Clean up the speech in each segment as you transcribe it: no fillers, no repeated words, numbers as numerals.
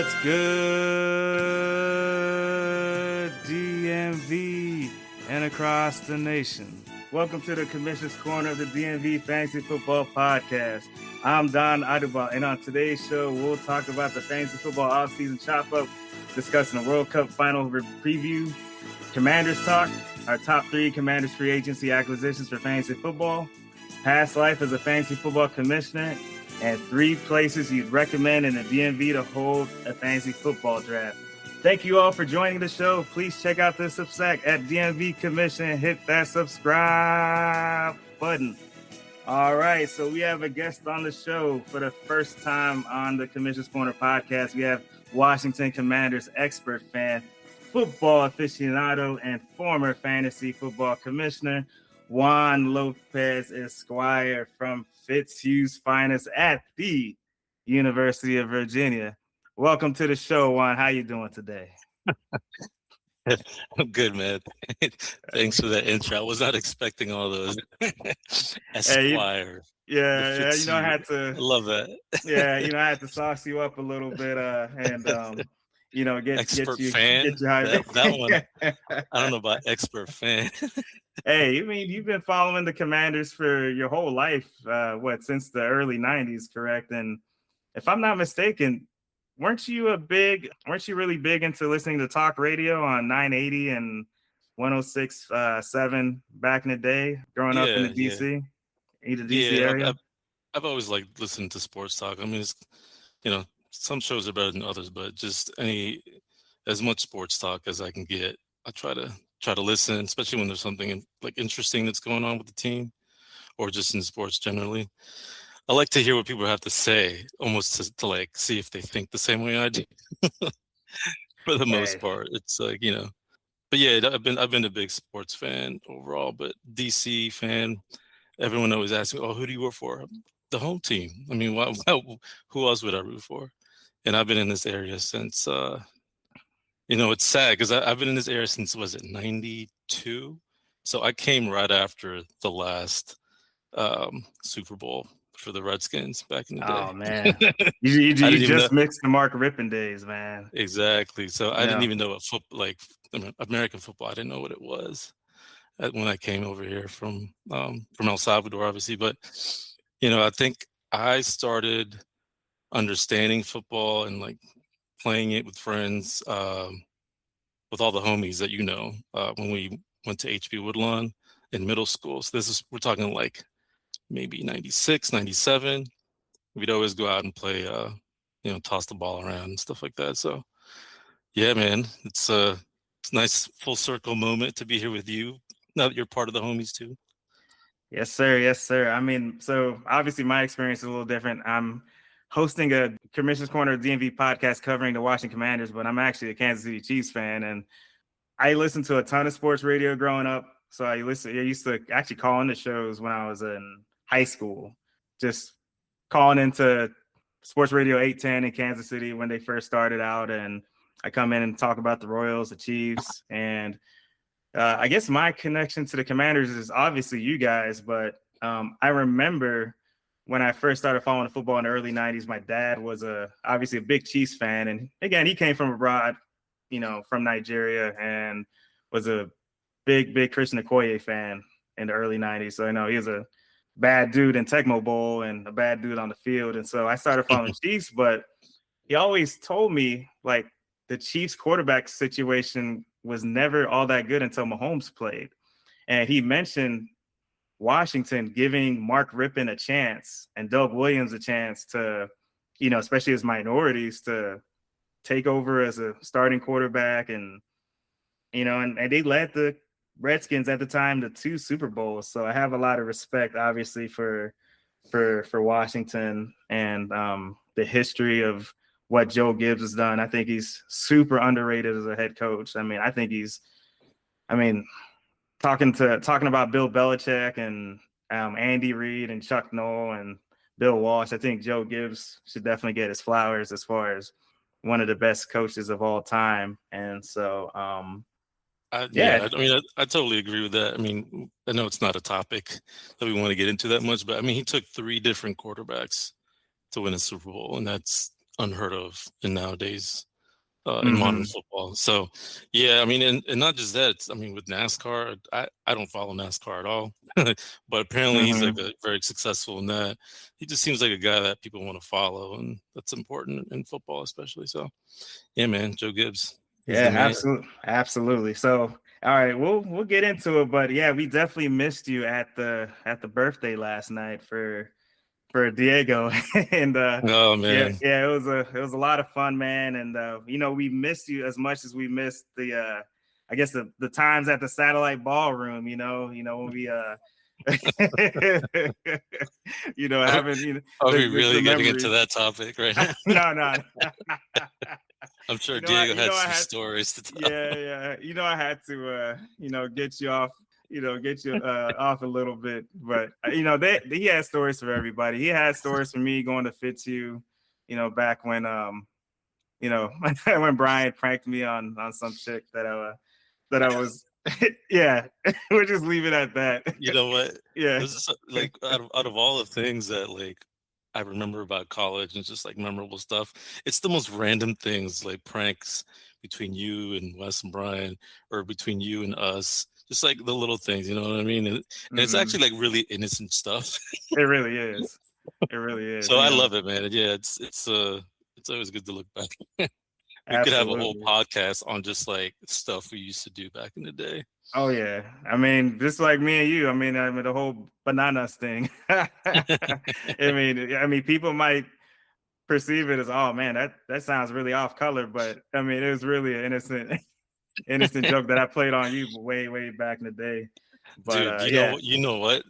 What's good, DMV and across the nation? Welcome to the Commissioner's Corner of the DMV Fantasy Football Podcast. I'm Don Aduba, and on today's show, we'll talk about the fantasy football offseason chop-up, discussing the World Cup final preview, Commanders talk, our top 3 Commanders free agency acquisitions for fantasy football, past life as a fantasy football commissioner, and 3 places you'd recommend in the DMV to hold a fantasy football draft. Thank you all for joining the show. Please check out the Substack at DMV Commission and hit that subscribe button. All right, so we have a guest on the show for the first time on the Commissioner's Corner podcast. We have Washington Commanders expert fan, football aficionado, and former fantasy football commissioner, Juan Lopez Esquire from Fitzhugh's Finest at the University of Virginia. Welcome to the show, Juan. How you doing today? I'm good, man. Thanks for that intro. I was not expecting all those. Esquire. Yeah, you know, I had to. I love that. Yeah, you know, I had to sauce you up a little bit, and you know, get you fan. Get you hyped. That one. I don't know about expert fan. Hey, I mean, you've been following the Commanders for your whole life, since the early 90s, correct? And if I'm not mistaken, weren't you really big into listening to talk radio on 980 and 106.7 back in the day, growing up in the DC area? I've always liked listening to sports talk. I mean, it's, you know, some shows are better than others, but just as much sports talk as I can get, I try to listen, especially when there's something like interesting that's going on with the team or just in sports generally. I like to hear what people have to say, almost to like see if they think the same way I do. For the most part, it's like, you know. But yeah, I've been a big sports fan overall, but DC fan. Everyone always asks me, "Oh, who do you root for?" The home team. I mean, who else would I root for? And I've been in this area since. You know, it's sad because I've been in this area since, was it 92? So I came right after the last Super Bowl for the Redskins back in the day. Oh, man. you just mixed the Mark Rippon days, man. Exactly. So I didn't even know what American football, I didn't know what it was when I came over here from El Salvador, obviously. But, you know, I think I started understanding football and like playing it with friends, with all the homies that you know, when we went to HB Woodlawn in middle school. So we're talking like maybe 96, 97. We'd always go out and play, you know, toss the ball around and stuff like that. So yeah, man, it's a nice full circle moment to be here with you. Now that you're part of the homies too. Yes, sir. Yes, sir. I mean, so obviously my experience is a little different. I'm hosting a Commissioner's Corner DMV podcast covering the Washington Commanders, but I'm actually a Kansas City Chiefs fan, and I listened to a ton of sports radio growing up. So I used to actually call into shows when I was in high school, just calling into Sports Radio 810 in Kansas City when they first started out, and I come in and talk about the Royals, the Chiefs, and I guess my connection to the Commanders is obviously you guys, but I remember when I first started following football in the early 90s, my dad was obviously a big Chiefs fan. And again, he came from abroad, you know, from Nigeria, and was a big Christian Okoye fan in the early 90s. So, you know, he was a bad dude in Tecmo Bowl and a bad dude on the field. And so I started following Chiefs, but he always told me like the Chiefs quarterback situation was never all that good until Mahomes played. And he mentioned Washington giving Mark Rippon a chance and Doug Williams a chance to, you know, especially as minorities, to take over as a starting quarterback. And, you know, and they led the Redskins at the time to 2 Super Bowls. So I have a lot of respect, obviously, for Washington and the history of what Joe Gibbs has done. I think he's super underrated as a head coach. I mean, talking about Bill Belichick and Andy Reid and Chuck Noll and Bill Walsh, I think Joe Gibbs should definitely get his flowers as far as one of the best coaches of all time. And so, I totally agree with that. I mean, I know it's not a topic that we want to get into that much, but I mean, he took 3 different quarterbacks to win a Super Bowl, and that's unheard of in nowadays in modern Hmm. football. So, yeah, I mean, and not just that. I mean, with NASCAR, I don't follow NASCAR at all, but apparently he's like Hmm. very successful in that. He just seems like a guy that people want to follow, and that's important in football, especially. So, yeah, man, Joe Gibbs, he's the Yeah, man. absolutely, absolutely. So, all right, we'll get into it, but yeah, we definitely missed you at the birthday last night for Diego, and Oh yeah, man, yeah, it was a lot of fun, man, and we missed you as much as we missed the I guess the times at the satellite ballroom, when we are, having are we the really getting into memories. that topic right now? No, no. I'm sure I Diego had I some had stories to tell. yeah, yeah. I had to get you off, get you off a little bit. But he had stories for everybody. He had stories for me going to Fitzhugh, back when when Brian pranked me on some chick that I was yeah, we'll just leave it at that. You know what? Yeah. This is like out of all the things that like I remember about college and just like memorable stuff, it's the most random things like pranks between you and Wes and Brian or between you and us. Just like the little things, you know what I mean? And it's Hmm. actually like really innocent stuff. It really is. It really is. So I love it, man. Yeah, it's always good to look back. We could have a whole Absolutely. podcast on just like stuff we used to do back in the day. Oh yeah. I mean, just like me and you. I mean the whole bananas thing. I mean, people might perceive it as, oh man, that sounds really off color, but I mean, it was really an innocent, innocent joke that I played on you way, way back in the day. But Dude, yeah. you know what?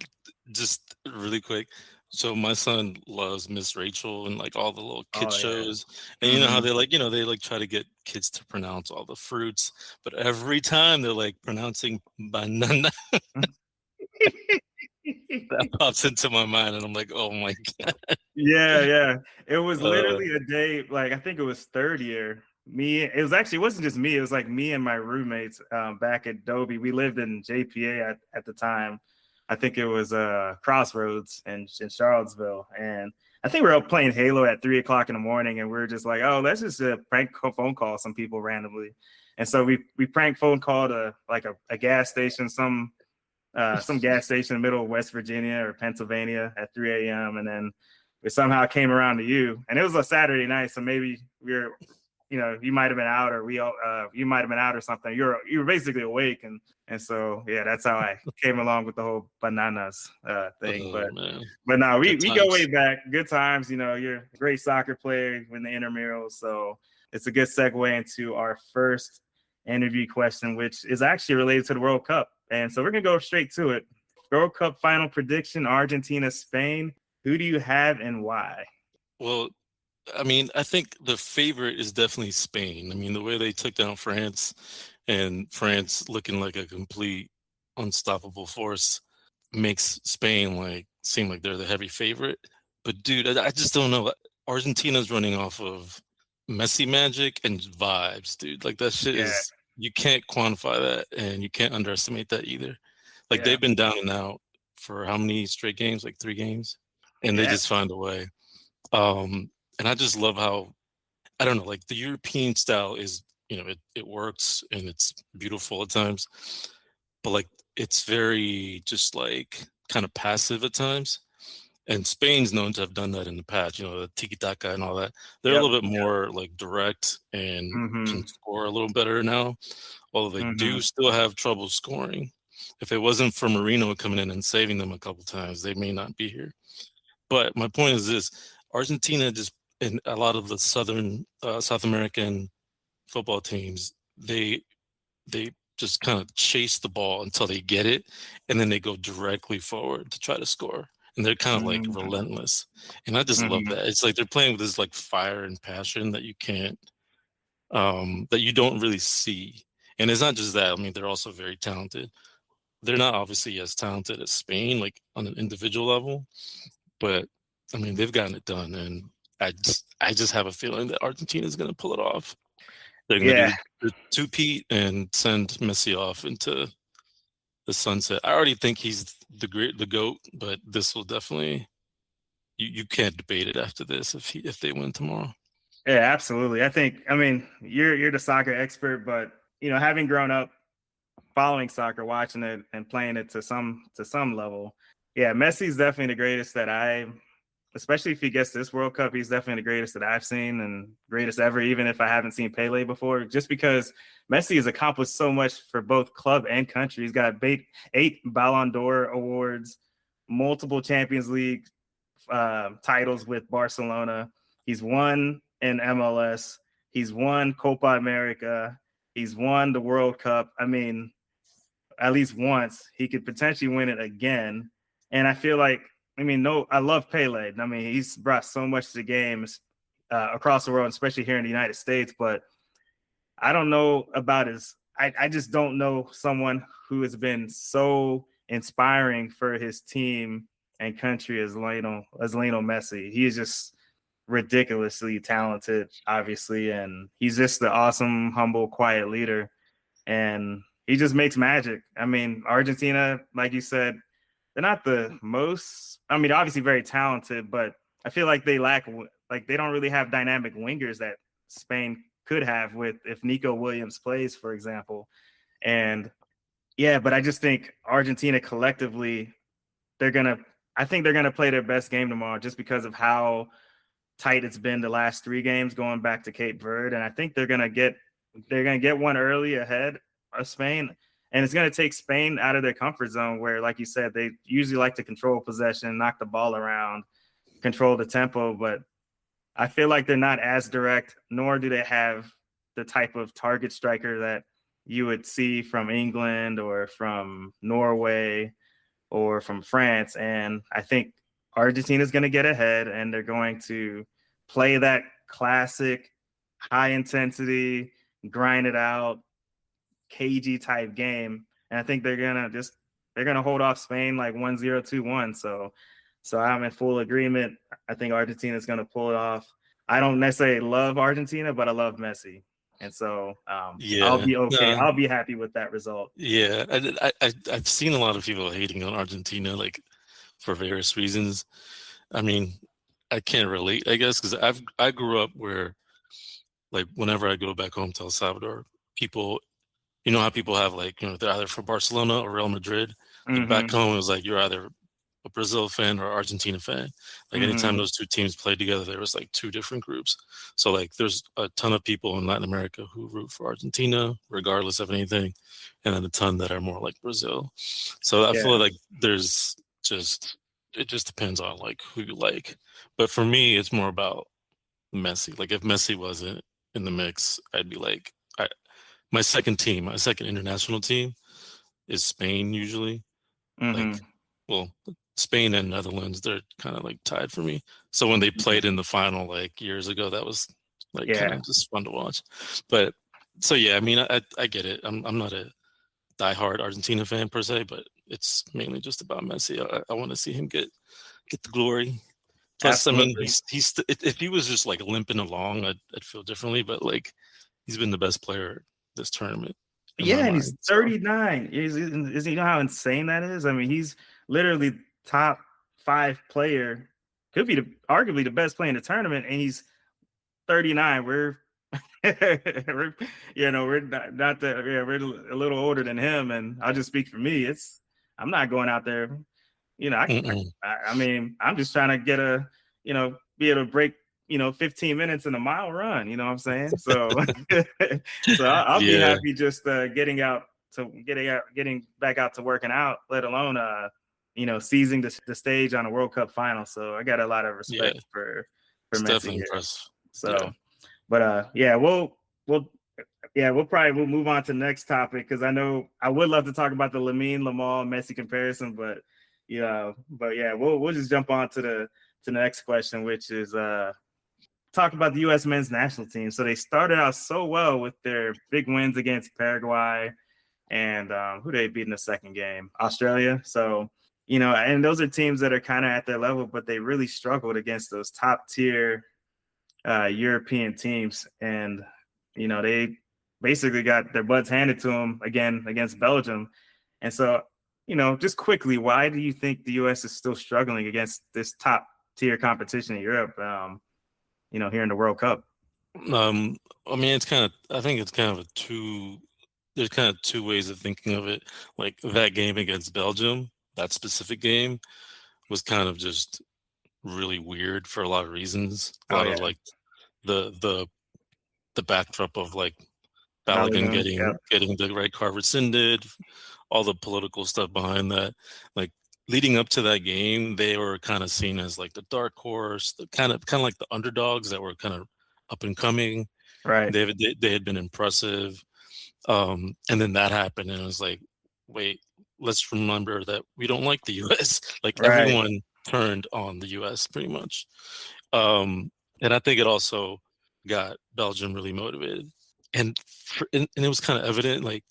Just really quick. So my son loves Miss Rachel and like all the little kid Oh yeah. shows. And you know how Hmm. they like, they like try to get kids to pronounce all the fruits, but every time they're like pronouncing banana, that pops into my mind and I'm like, oh my God. Yeah, yeah. It was Uh, literally a day, like I think it was third year. It wasn't just me, it was like me and my roommates back at Dobie. We lived in JPA at the time. I think it was Crossroads in Charlottesville. And I think we were up playing Halo at 3 o'clock in the morning, and we were just like, oh, let's just prank phone call some people randomly. And so we prank phone called a gas station, some gas station in the middle of West Virginia or Pennsylvania at 3 a.m. And then we somehow came around to you. And it was a Saturday night, so maybe you might have been out, or you might have been out or something. You were basically awake, and so yeah, that's how I came along with the whole bananas thing. oh But man. no, we Good we go way times. back. Good times. You're a great soccer player in the intramurals, so it's a good segue into our first interview question, which is actually related to the World Cup. And so we're gonna go straight to it. World Cup final prediction: Argentina, Spain. Who do you have and why? Well, I mean, I think the favorite is definitely Spain. I mean, the way they took down France and France looking like a complete unstoppable force makes Spain like seem like they're the heavy favorite. But dude, I just don't know. Argentina's running off of Messi magic and vibes, dude. Like that shit Yeah, is you can't quantify that and you can't underestimate that either. Like yeah, they've been down and out for how many straight games? Like 3 games. And they yeah, just find a way. And I just love how I don't know, like the European style is, it works and it's beautiful at times, but like it's very just like kind of passive at times. And Spain's known to have done that in the past, the tiki taka and all that. They're a yep, little bit more like direct and can mm-hmm, score a little better now, although they mm-hmm, do still have trouble scoring. If it wasn't for Marino coming in and saving them a couple times, they may not be here. But my point is this: Argentina just and a lot of the South American football teams, they just kind of chase the ball until they get it, and then they go directly forward to try to score. And they're kind of like mm-hmm, relentless. And I just love mm-hmm. that. It's like they're playing with this like fire and passion that you can't, that you don't really see. And it's not just that. I mean, they're also very talented. They're not obviously as talented as Spain, like on an individual level, but I mean, they've gotten it done, and I just have a feeling that Argentina is going to pull it off. They're going to Yeah, do the two-peat and send Messi off into the sunset. I already think he's the goat, but this will definitely you can't debate it after this if they win tomorrow. Yeah, absolutely. I mean, you're the soccer expert, but having grown up following soccer, watching it and playing it to some level, yeah, Messi's definitely the greatest especially if he gets this World Cup, he's definitely the greatest that I've seen and greatest ever, even if I haven't seen Pele before, just because Messi has accomplished so much for both club and country. He's got eight Ballon d'Or awards, multiple Champions League titles with Barcelona. He's won in MLS. He's won Copa America. He's won the World Cup. I mean, at least once. He could potentially win it again. And I feel like, no, I love Pele. I mean, he's brought so much to the game across the world, especially here in the United States. But I don't know about I just don't know someone who has been so inspiring for his team and country as Lionel Messi. He is just ridiculously talented, obviously, and he's just the awesome, humble, quiet leader. And he just makes magic. I mean, Argentina, like you said, they're not the most, obviously very talented, but I feel like they don't really have dynamic wingers that Spain could have if Nico Williams plays, for example. And yeah, but I just think Argentina collectively, I think they're going to play their best game tomorrow just because of how tight it's been the last 3 games going back to Cape Verde. And I think they're going to get one early ahead of Spain. And it's going to take Spain out of their comfort zone where, like you said, they usually like to control possession, knock the ball around, control the tempo. But I feel like they're not as direct, nor do they have the type of target striker that you would see from England or from Norway or from France. And I think Argentina is going to get ahead and they're going to play that classic high intensity, grind it out, cagey type game. And I think they're going to hold off Spain like 1-0, 2-1. So I'm in full agreement. I think Argentina is going to pull it off. I don't necessarily love Argentina, but I love Messi. And so I'll be okay. I'll be happy with that result. Yeah, I've seen a lot of people hating on Argentina, like for various reasons. I mean, I can't relate, I guess, because I grew up where, like, whenever I go back home to El Salvador, people, you know how people have they're either for Barcelona or Real Madrid. Like back home, it was like you're either a Brazil fan or Argentina fan. Like anytime those two teams played together, there was like 2 different groups. So like there's a ton of people in Latin America who root for Argentina regardless of anything, and then a ton that are more like Brazil. So I feel like it just depends on like who you like. But for me, it's more about Messi. Like if Messi wasn't in the mix, I'd be like, my second international team is Spain usually. Like, well, Spain and Netherlands, they're kind of like tied for me. So when they played in the final like years ago, that was like kind of just fun to watch. But so yeah, I mean, I get it. I'm not a diehard Argentina fan per se, but it's mainly just about Messi. I want to see him get the glory. Plus, Absolutely. I mean, if he was just like limping along, I'd feel differently. But like, he's been the best player this tournament. Yeah, and he's 39. Is you know how insane that is? I mean, he's literally top 5 player, could be arguably the best player in the tournament, and he's 39. We're we're not that we're a little older than him, and I'll just speak for me. I'm not going out there. I mean, I'm just trying to get be able to break 15 minutes in a mile run, you know what I'm saying? So so I'll be happy just getting back out to working out, let alone seizing the stage on a World Cup final. So I got a lot of respect for Messi here. Impressive. So but we'll move on to the next topic, because I know I would love to talk about the Lamine Yamal Messi comparison, but we'll just jump on to the next question, which is talk about the U.S. men's national team. So they started out so well with their big wins against Paraguay and who they beat in the second game, Australia. So, and those are teams that are kind of at their level, but they really struggled against those top tier European teams. And, they basically got their butts handed to them again against Belgium. And so, just quickly, why do you think the U.S. is still struggling against this top tier competition in Europe, here in the World Cup? I mean, I think it's kind of there's kind of two ways of thinking of it. Like that game against Belgium, that specific game was kind of just really weird for a lot of reasons. A Oh lot yeah, of like the the the backdrop of like Balogun Balogun. Yep. getting the red card rescinded, all the political stuff behind that. Like leading up to that game, they were kind of seen as like the dark horse, the kind of like the underdogs that were kind of up and coming. Right. They had been impressive. And then that happened, and it was like, wait, let's remember that we don't like the U.S. Like Right. everyone turned on the U.S. pretty much, and I think it also got Belgium really motivated, and it was kind of evident like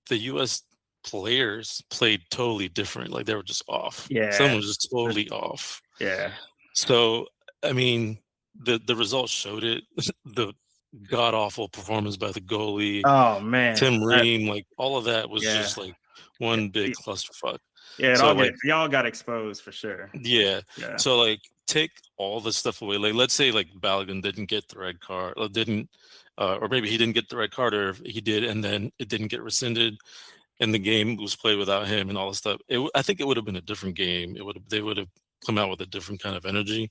the U.S. players played totally different, like they were just off. Yeah. Someone was just totally off. Yeah. So I mean, the results showed it. The god awful performance by the goalie. Oh man. Tim Ream, like all of that was Yeah. just like one big clusterfuck. Yeah. So like, Y'all got exposed for sure. yeah. Yeah. So like, take all the stuff away. Like, let's say like Balogun didn't get the red card, or maybe he didn't get the red card, or if he did, and then it didn't get rescinded, and the game was played without him and all this stuff. I think it would have been a different game. They would have come out with a different kind of energy.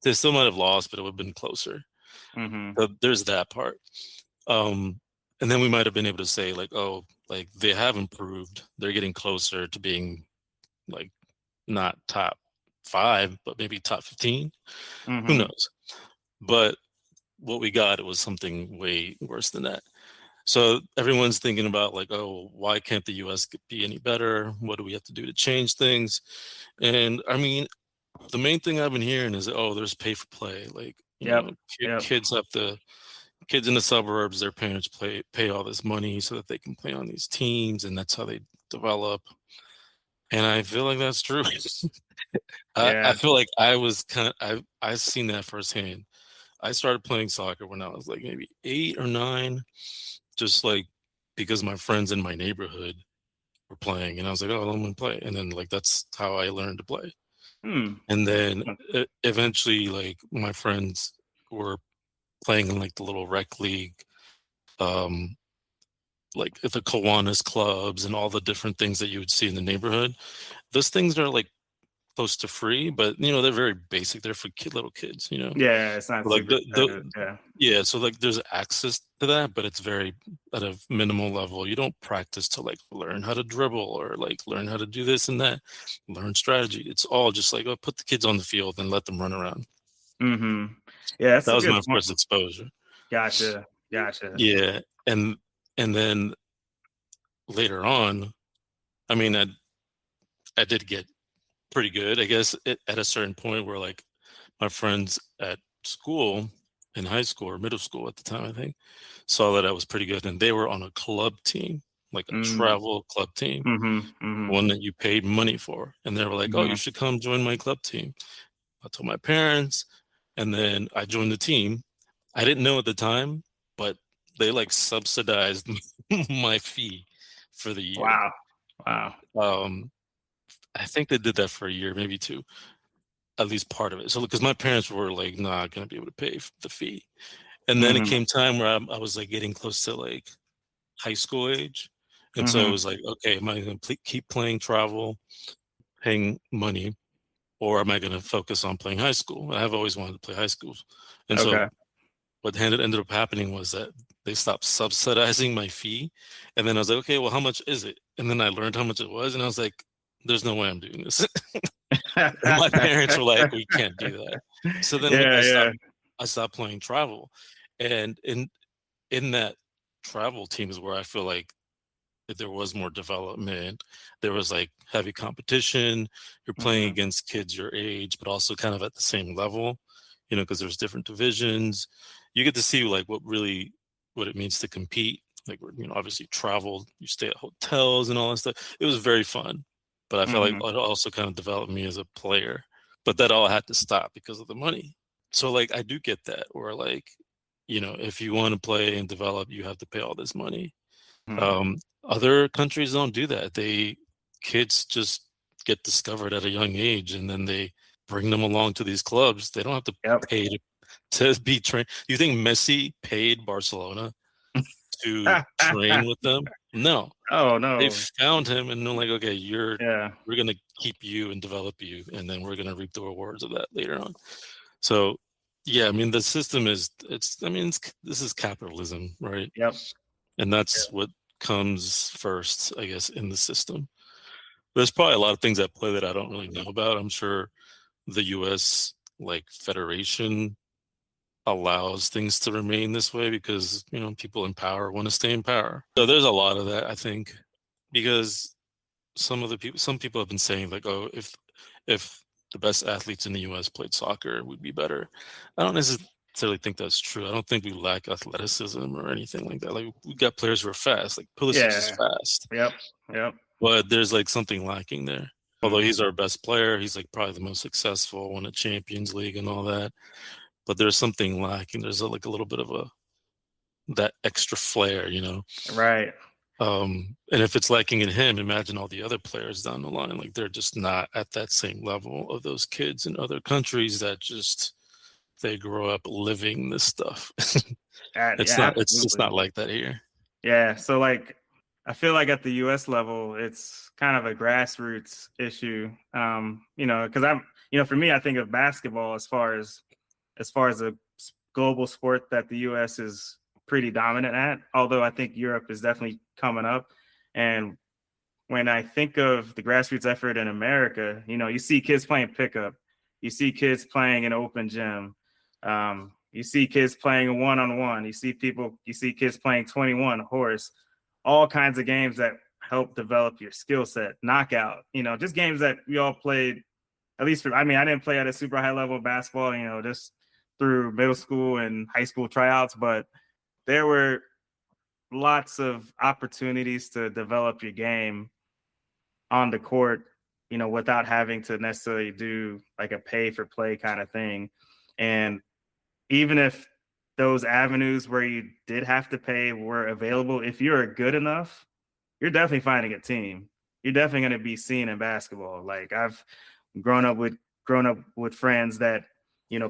They still might have lost, but it would have been closer. Mm-hmm. So there's that part. And then we might have been able to say like, oh, like they have improved. They're getting closer to being like not top 5, but maybe top 15. Mm-hmm. Who knows? But what we got, it was something way worse than that. So everyone's thinking about like, oh, why can't the U.S. be any better? What do we have to do to change things? And I mean, the main thing I've been hearing is, oh, there's pay for play. Like, kids in the suburbs, their parents pay all this money so that they can play on these teams, and that's how they develop. And I feel like that's true. I feel like I've seen that firsthand. I started playing soccer when I was like maybe 8 or 9, just like because my friends in my neighborhood were playing, and I was like, oh, I'm gonna play, and then like that's how I learned to play. And then eventually, like my friends were playing in like the little rec league, like the Kiwanis clubs and all the different things that you would see in the neighborhood. Those things are like close to free, but they're very basic. They're for little kids, Yeah, it's not like super expensive. Yeah. yeah. So like there's access to that, but it's very at a minimal level. You don't practice to like learn how to dribble or like learn how to do this and that, learn strategy. It's all just like, oh, put the kids on the field and let them run around. Mm-hmm. Yeah, that's That a was good my point. first exposure. Gotcha. Yeah. And then later on, I mean, I did get pretty good, I guess, at a certain point where like my friends at school, in high school or middle school at the time, I think, saw that I was pretty good, and they were on a club team, like a travel club team, one that you paid money for, and they were like, oh, you should come join my club team. I told my parents, and then I joined the team. I didn't know at the time, but they like subsidized my fee for the year. Wow. I think they did that for a year, maybe 2, at least part of it. So because my parents were like not gonna be able to pay the fee, and then it came time where I was like getting close to like high school age, and so it was like, okay, am I gonna keep playing travel, paying money, or am I gonna focus on playing high school? I've always wanted to play high school, and so what ended up happening was that they stopped subsidizing my fee, and then I was like, okay, well, how much is it? And then I learned how much it was, and I was like, there's no way I'm doing this. And my parents were like, we can't do that. So then I stopped playing travel, and in that travel team is where I feel like there was more development. There was like heavy competition. You're playing against kids your age, but also kind of at the same level, because there's different divisions. You get to see like what it means to compete. Like, obviously travel, you stay at hotels and all that stuff. It was very fun, but I felt like it also kind of developed me as a player. But that all had to stop because of the money. So like I do get that, or like, if you want to play and develop, you have to pay all this money. Other countries don't do that. Kids just get discovered at a young age, and then they bring them along to these clubs. They don't have to to be trained. Do you think Messi paid Barcelona to train with them? No. Oh They no. found him and they're like, okay, Yeah. we're gonna keep you and develop you, and then we're gonna reap the rewards of that later on. So yeah, I mean the system is this is capitalism, right? Yep. And that's what comes first, I guess, in the system. There's probably a lot of things at play that I don't really know about. I'm sure the US like federation allows things to remain this way because people in power want to stay in power. So there's a lot of that, I think, because some people have been saying like, oh, if the best athletes in the US played soccer, we'd be better. I don't necessarily think that's true. I don't think we lack athleticism or anything like that. Like we got players who are fast, like Pulisic is Yeah. fast, Yep. Yep. but there's like something lacking there. Although Mhm. he's our best player, he's like probably the most successful, won a Champions League and all that. But there's something lacking. There's like a little bit of that extra flair, Right. And if it's lacking in him, imagine all the other players down the line. Like they're just not at that same level of those kids in other countries that just they grow up living this stuff. Yeah, It's just absolutely. not like that here. Yeah. So like I feel like at the US level, it's kind of a grassroots issue. Because for me, I think of basketball as far as a global sport that the US is pretty dominant at, although I think Europe is definitely coming up. And when I think of the grassroots effort in America, you see kids playing pickup, you see kids playing an open gym, you see kids playing a one-on-one, you see kids playing 21 horse, all kinds of games that help develop your skill set, knockout, just games that we all played. At least I didn't play at a super high level of basketball, just through middle school and high school tryouts, but there were lots of opportunities to develop your game on the court, without having to necessarily do like a pay for play kind of thing. And even if those avenues where you did have to pay were available, if you're good enough, you're definitely finding a team. You're definitely going to be seen in basketball. Like I've grown up with friends that,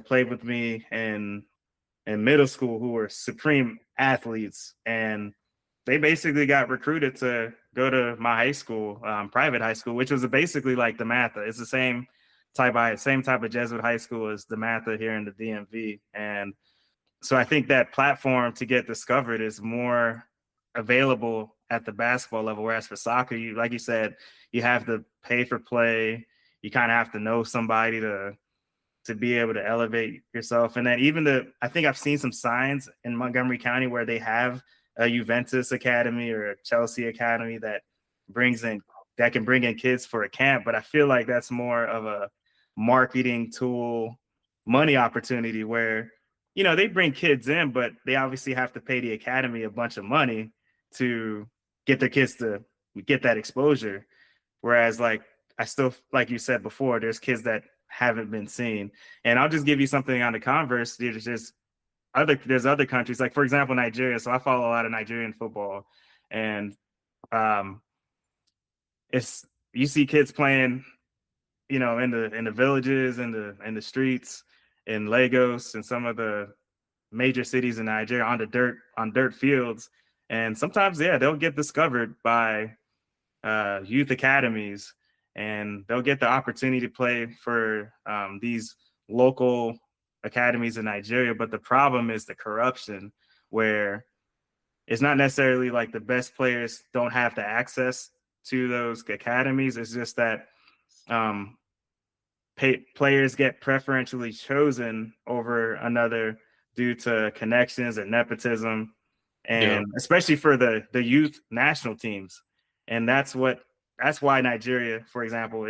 played with me in middle school who were supreme athletes, and they basically got recruited to go to my high school, private high school, which was basically like the Matha. It's the same type of Jesuit high school as the Matha here in the DMV. And so I think that platform to get discovered is more available at the basketball level. Whereas for soccer, like you said, you have to pay for play. You kind of have to know somebody to be able to elevate yourself. And then I think I've seen some signs in Montgomery County where they have a Juventus Academy or a Chelsea Academy that can bring in kids for a camp. But I feel like that's more of a marketing tool, money opportunity where, they bring kids in, but they obviously have to pay the academy a bunch of money to get their kids to get that exposure. Whereas like I still, like you said before, there's kids that haven't been seen. And I'll just give you something on the converse. There's other countries, like for example, Nigeria. So I follow a lot of Nigerian football, and it's you see kids playing, in the villages, in the streets, in Lagos, and some of the major cities in Nigeria on dirt fields. And sometimes, yeah, they'll get discovered by youth academies, and they'll get the opportunity to play for these local academies in Nigeria. But the problem is the corruption, where it's not necessarily like the best players don't have the access to those academies. It's just that players get preferentially chosen over another due to connections and nepotism, Yeah. and especially for the youth national teams. And that's why Nigeria, for example,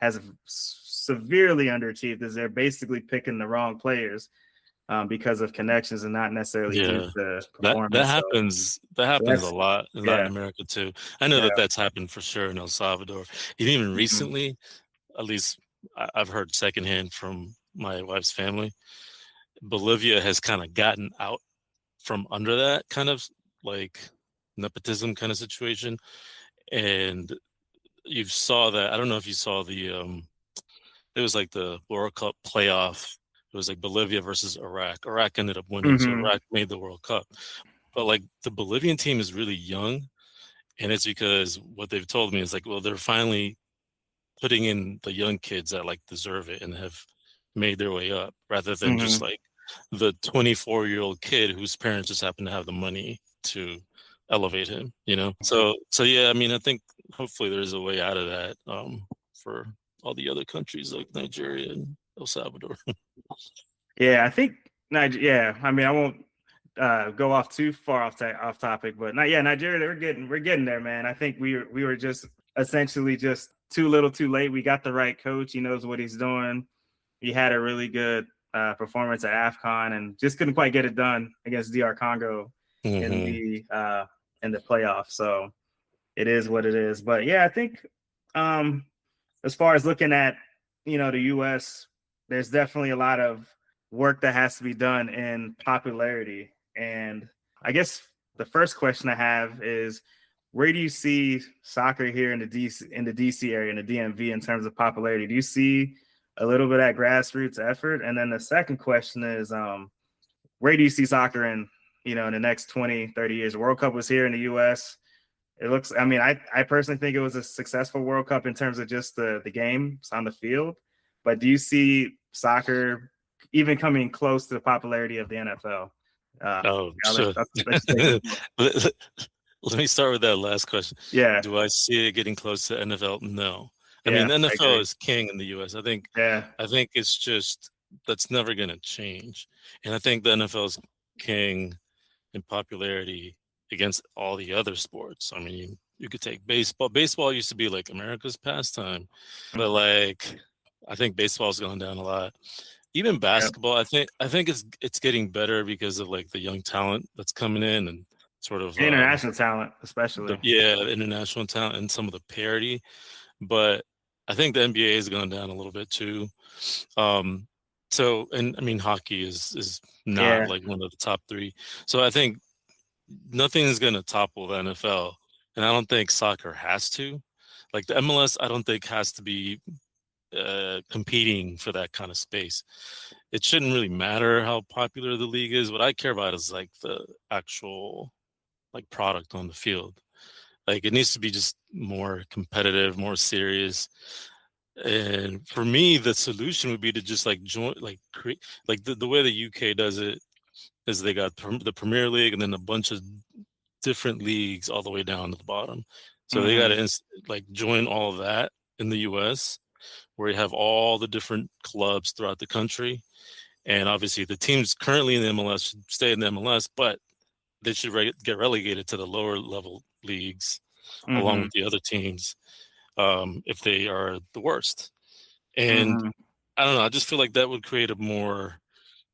has severely underachieved, is they're basically picking the wrong players because of connections and not necessarily due Yeah. to That performance. happens a That's lot in Latin yeah, America too. I know yeah. that that's happened for sure in El Salvador. And even Mhm. recently, at least I've heard secondhand from my wife's family, Bolivia has kind of gotten out from under that kind of like nepotism kind of situation. And you saw that. I don't know if you saw it was like the World Cup playoff it was like Bolivia versus Iraq. Iraq ended up winning, so Iraq made the World Cup. But like the Bolivian team is really young, and it's because what they've told me is like, well, they're finally putting in the young kids that like deserve it and have made their way up, rather than just like the 24-year-old kid whose parents just happen to have the money to elevate him, you know? So yeah, I mean, I think hopefully there's a way out of that for all the other countries like Nigeria and El Salvador. Yeah, I think yeah. I mean, I won't go off too far off topic, but Nigeria, we're getting there, man. I think we were just essentially just too little, too late. We got the right coach. He knows what he's doing. He had a really good performance at AFCON and just couldn't quite get it done against DR Congo in the playoffs. So it is what it is. But yeah, I think as far as looking at, the US, there's definitely a lot of work that has to be done in popularity. And I guess the first question I have is, where do you see soccer here in the DC area, in the DMV, in terms of popularity? Do you see a little bit of that grassroots effort? And then the second question is, where do you see soccer in the next 20, 30 years? The World Cup was here in the US. It looks, I mean, I personally think it was a successful World Cup in terms of just the games on the field. But do you see soccer even coming close to the popularity of the NFL? Sure. Let me start with that last question. Yeah. Do I see it getting close to NFL? No. I mean, the NFL is king in the US. I think it's just, that's never going to change. And I think the NFL is king in popularity against all the other sports. I mean, you could take baseball. Baseball used to be like America's pastime, but like, I think baseball's gone down a lot. Even basketball, I think it's getting better because of like the young talent that's coming in and sort of international talent, especially. The international talent and some of the parity. But I think the NBA has gone down a little bit too. So, and I mean, hockey is not like one of the top three. So I think nothing is going to topple the NFL. And I don't think soccer has to. Like the MLS, I don't think has to be competing for that kind of space. It shouldn't really matter how popular the league is. What I care about is like the actual like product on the field. Like it needs to be just more competitive, more serious. And for me, the solution would be to just like join, like create, like the way the UK does it is they got the Premier League and then a bunch of different leagues all the way down to the bottom. So they got to like join all of that in the US, where you have all the different clubs throughout the country. And obviously the teams currently in the MLS should stay in the MLS, but they should get relegated to the lower level leagues along with the other teams if they are the worst. And I don't know, I just feel like that would create a more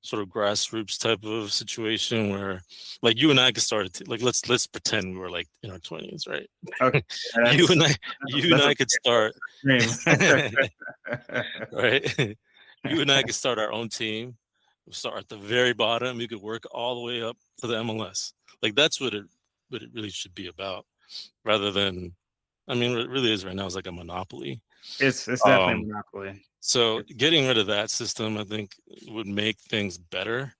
sort of grassroots type of situation where like you and I could start like let's pretend we were like in our 20s, right? Okay. you and I could start right? You and I could start our own team. We'll start at the very bottom. We could work all the way up to the MLS. Like that's what it really should be about, rather than, I mean, what it really is right now is like a monopoly. It's definitely a monopoly. So getting rid of that system, I think, would make things better.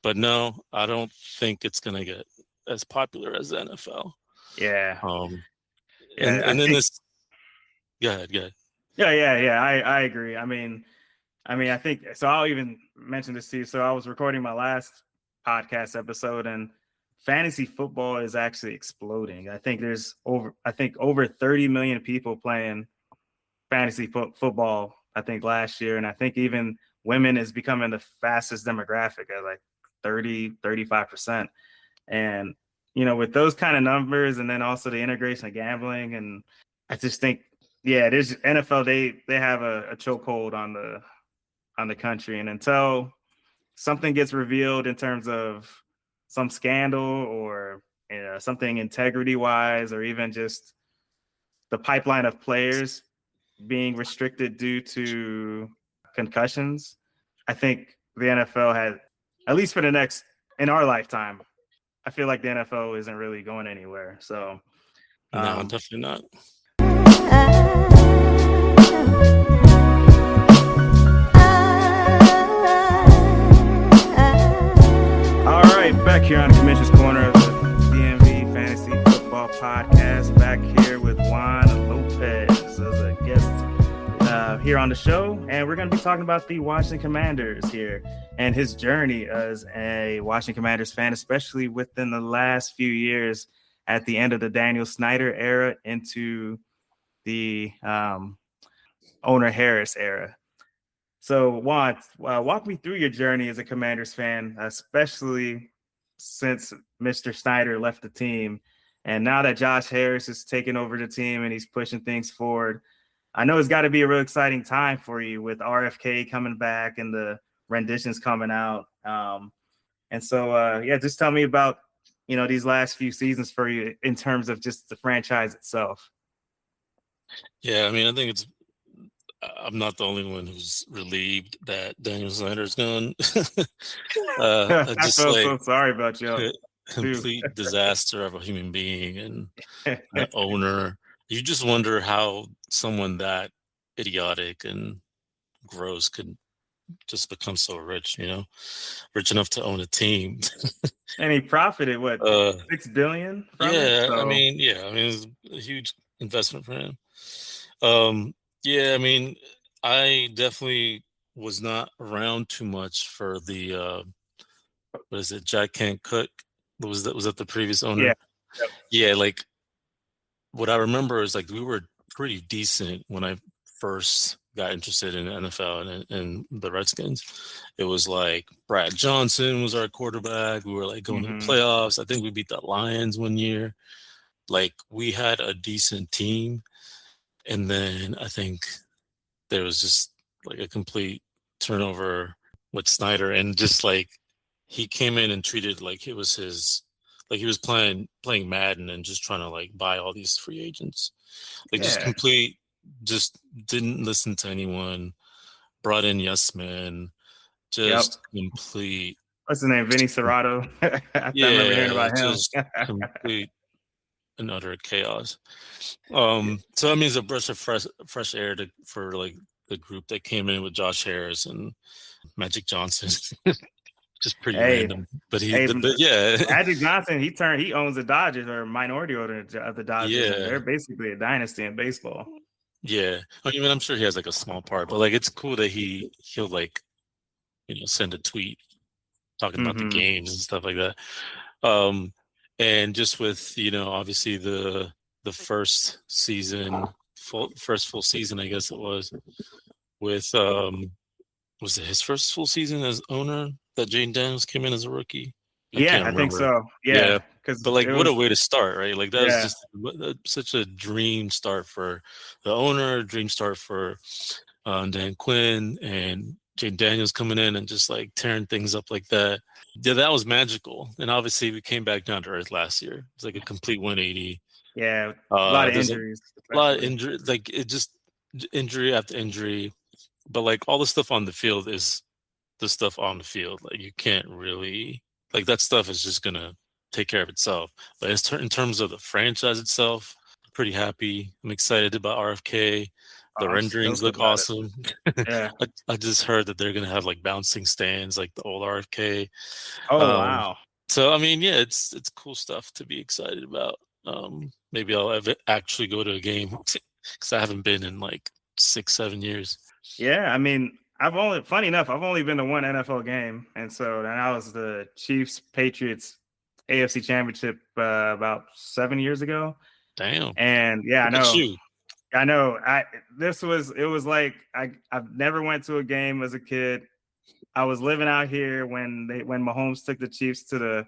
But no, I don't think it's going to get as popular as the NFL. Yeah. And then this. Go ahead. Yeah. I agree. I mean, I think so. I'll even mention this to you. So I was recording my last podcast episode, and fantasy football is actually exploding. I think there's over 30 million people playing fantasy football, I think, last year. And I think even women is becoming the fastest demographic at like 35%. And, with those kind of numbers, and then also the integration of gambling. And I just think, there's NFL, they have a chokehold on the country. And until something gets revealed in terms of some scandal or something integrity wise, or even just the pipeline of players being restricted due to concussions, I think the NFL has, at least for the next, in our lifetime, I feel like the NFL isn't really going anywhere. So no, definitely not. back here on the Commission's Corner of the DMV Fantasy Football Podcast. Back here with Juan Lopez as a guest here on the show. And we're going to be talking about the Washington Commanders here and his journey as a Washington Commanders fan, especially within the last few years at the end of the Daniel Snyder era into the owner Harris era. So, Juan, walk me through your journey as a Commanders fan, especially since Mr. Snyder left the team. And now that Josh Harris is taking over the team and he's pushing things forward, I know it's got to be a real exciting time for you with RFK coming back and the renditions coming out. And so, just tell me about, these last few seasons for you in terms of just the franchise itself. Yeah, I mean, I think I'm not the only one who's relieved that Daniel Snyder's gone. I feel so sorry about you. Complete disaster of a human being and an owner. You just wonder how someone that idiotic and gross could just become so rich, rich enough to own a team. And he profited what, $6 billion from it? So. I mean, it was a huge investment for him. I definitely was not around too much for the what is it, Jack Can't Cook? Was that the previous owner? Yeah, like what I remember is like we were pretty decent when I first got interested in the NFL and the Redskins. It was like Brad Johnson was our quarterback. We were like going to the playoffs. I think we beat the Lions one year. Like we had a decent team. And then I think there was just like a complete turnover with Snyder, and just like he came in and treated like it was his, like he was playing Madden and just trying to like buy all these free agents, like just didn't listen to anyone, brought in yes men, just complete. What's his name? Vinny Serrato. I remember hearing about him. Just complete and utter chaos. So that means a breath of fresh air for like the group that came in with Josh Harris and Magic Johnson. Just pretty random, but Magic Johnson, he owns the Dodgers, or minority owner of the Dodgers. Yeah, they're basically a dynasty in baseball. Yeah, I mean, I'm sure he has like a small part, but like it's cool that he'll like, send a tweet talking about the games and stuff like that. And just with obviously the first season, first full season, I guess it was, with was it his first full season as owner that Jayden Daniels came in as a rookie? I think so. Yeah. But like, what a way to start, right? Like that was just such a dream start for the owner, dream start for Dan Quinn and Jayden Daniels coming in and just like tearing things up like that. Yeah, that was magical. And obviously we came back down to earth last year. It's like a complete 180. Yeah, a lot of injuries. A lot of injury, like it just injury after injury. But like all the stuff on the field is the stuff on the field. Like you can't really, like that stuff is just gonna take care of itself. But in terms of the franchise itself, I'm pretty happy. I'm excited about RFK. The renderings look awesome. Yeah. I just heard that they're gonna have like bouncing stands like the old RFK. Oh wow. So I mean, yeah, it's cool stuff to be excited about. Maybe I'll actually go to a game because I haven't been in like 6-7 years. Yeah, I mean, funny enough, I've only been to one NFL game, and that was the Chiefs Patriots AFC Championship about 7 years ago. Damn. And yeah, I know. It was like I've never went to a game as a kid. I was living out here when Mahomes took the Chiefs to the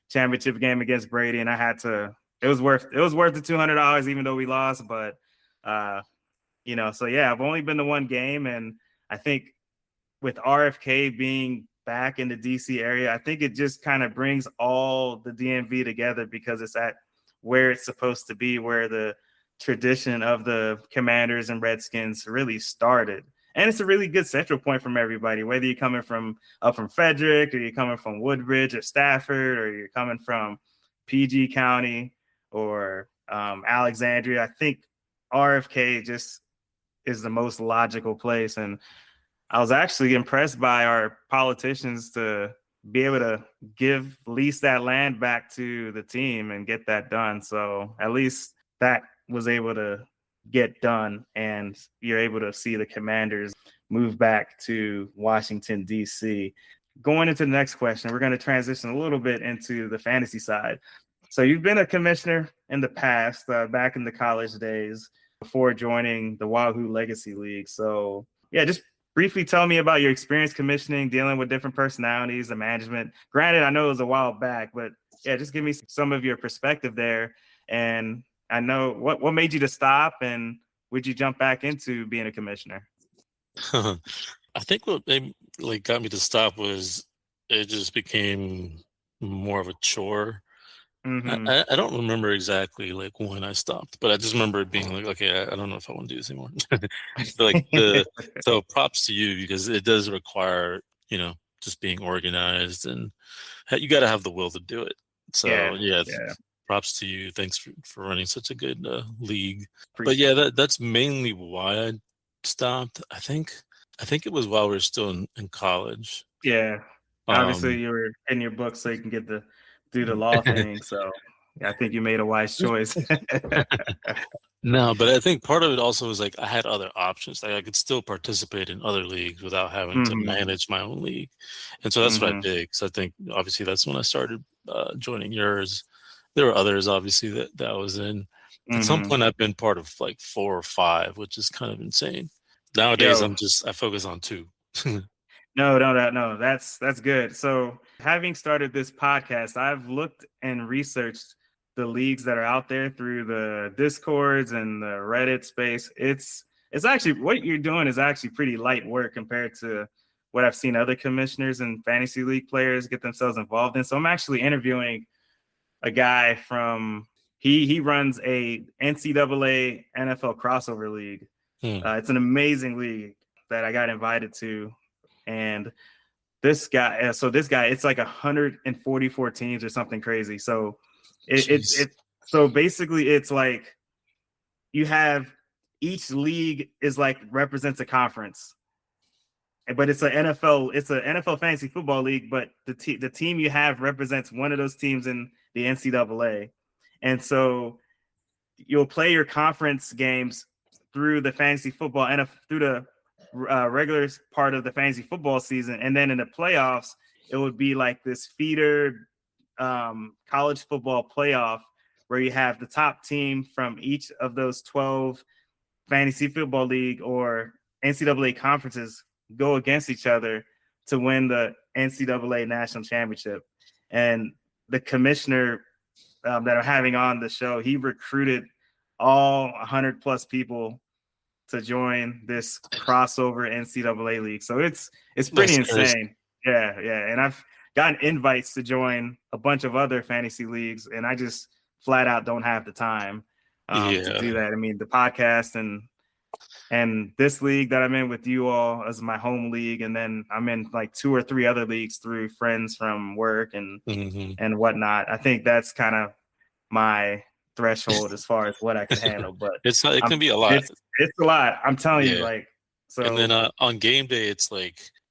championship game against Brady, and I had to. It was worth the $200, even though we lost. But so yeah, I've only been to one game, and I think with RFK being back in the DC area, I think it just kind of brings all the DMV together because it's at where it's supposed to be, where the tradition of the Commanders and Redskins really started. And it's a really good central point from everybody, whether you're coming from Frederick, or you're coming from Woodbridge or Stafford, or you're coming from PG County or Alexandria. I think RFK just is the most logical place. And I was actually impressed by our politicians to be able to lease that land back to the team and get that done. So at least that was able to get done, and you're able to see the Commanders move back to Washington, D.C. Going into the next question, we're going to transition a little bit into the fantasy side. So you've been a commissioner in the past, back in the college days before joining the Wahoo Legacy League. So yeah, just briefly tell me about your experience commissioning, dealing with different personalities, the management. Granted, I know it was a while back, but yeah, just give me some of your perspective there. And I know what made you to stop, and would you jump back into being a commissioner? I think what got me to stop was it just became more of a chore. Mm-hmm. I don't remember exactly when I stopped, but I just remember it being okay, I don't know if I want to do this anymore. So props to you, because it does require, just being organized, and you got to have the will to do it. So yeah. Props to you. Thanks for running such a good league. But yeah, that's mainly why I stopped. I think it was while we were still in college. Yeah. Obviously, you were in your book so you can do the law thing. So I think you made a wise choice. No, but I think part of it also was I had other options. I could still participate in other leagues without having to manage my own league. And so that's what I did. Because I think obviously that's when I started joining yours. There were others obviously that I was in. At some point I've been part of 4 or 5, which is kind of insane. Nowadays I focus on 2. No, that's good. So having started this podcast, I've looked and researched the leagues that are out there through the Discords and the Reddit space. It's actually, what you're doing is actually pretty light work compared to what I've seen other commissioners and fantasy league players get themselves involved in. So I'm actually interviewing a guy from he runs a NCAA NFL crossover league. It's an amazing league that I got invited to, and this guy, it's 144 teams or something crazy. So it's so basically it's you have each league is represents a conference, but it's an NFL fantasy football league, but the team you have represents one of those teams in the NCAA. And so you'll play your conference games through the fantasy football and through the regular part of the fantasy football season. And then in the playoffs, it would be this feeder college football playoff where you have the top team from each of those 12 fantasy football league or NCAA conferences go against each other to win the NCAA national championship. And the commissioner that I'm having on the show, he recruited all 100 plus people to join this crossover NCAA league. So it's pretty insane. Yeah. And I've gotten invites to join a bunch of other fantasy leagues, and I just flat out don't have the time to do that. I mean, the podcast and this league that I'm in with you all is my home league, and then I'm in 2 or 3 other leagues through friends from work and whatnot. I think that's kind of my threshold as far as what I can handle, but it can be a lot. It's a lot. I'm telling you, so. And then on game day, it's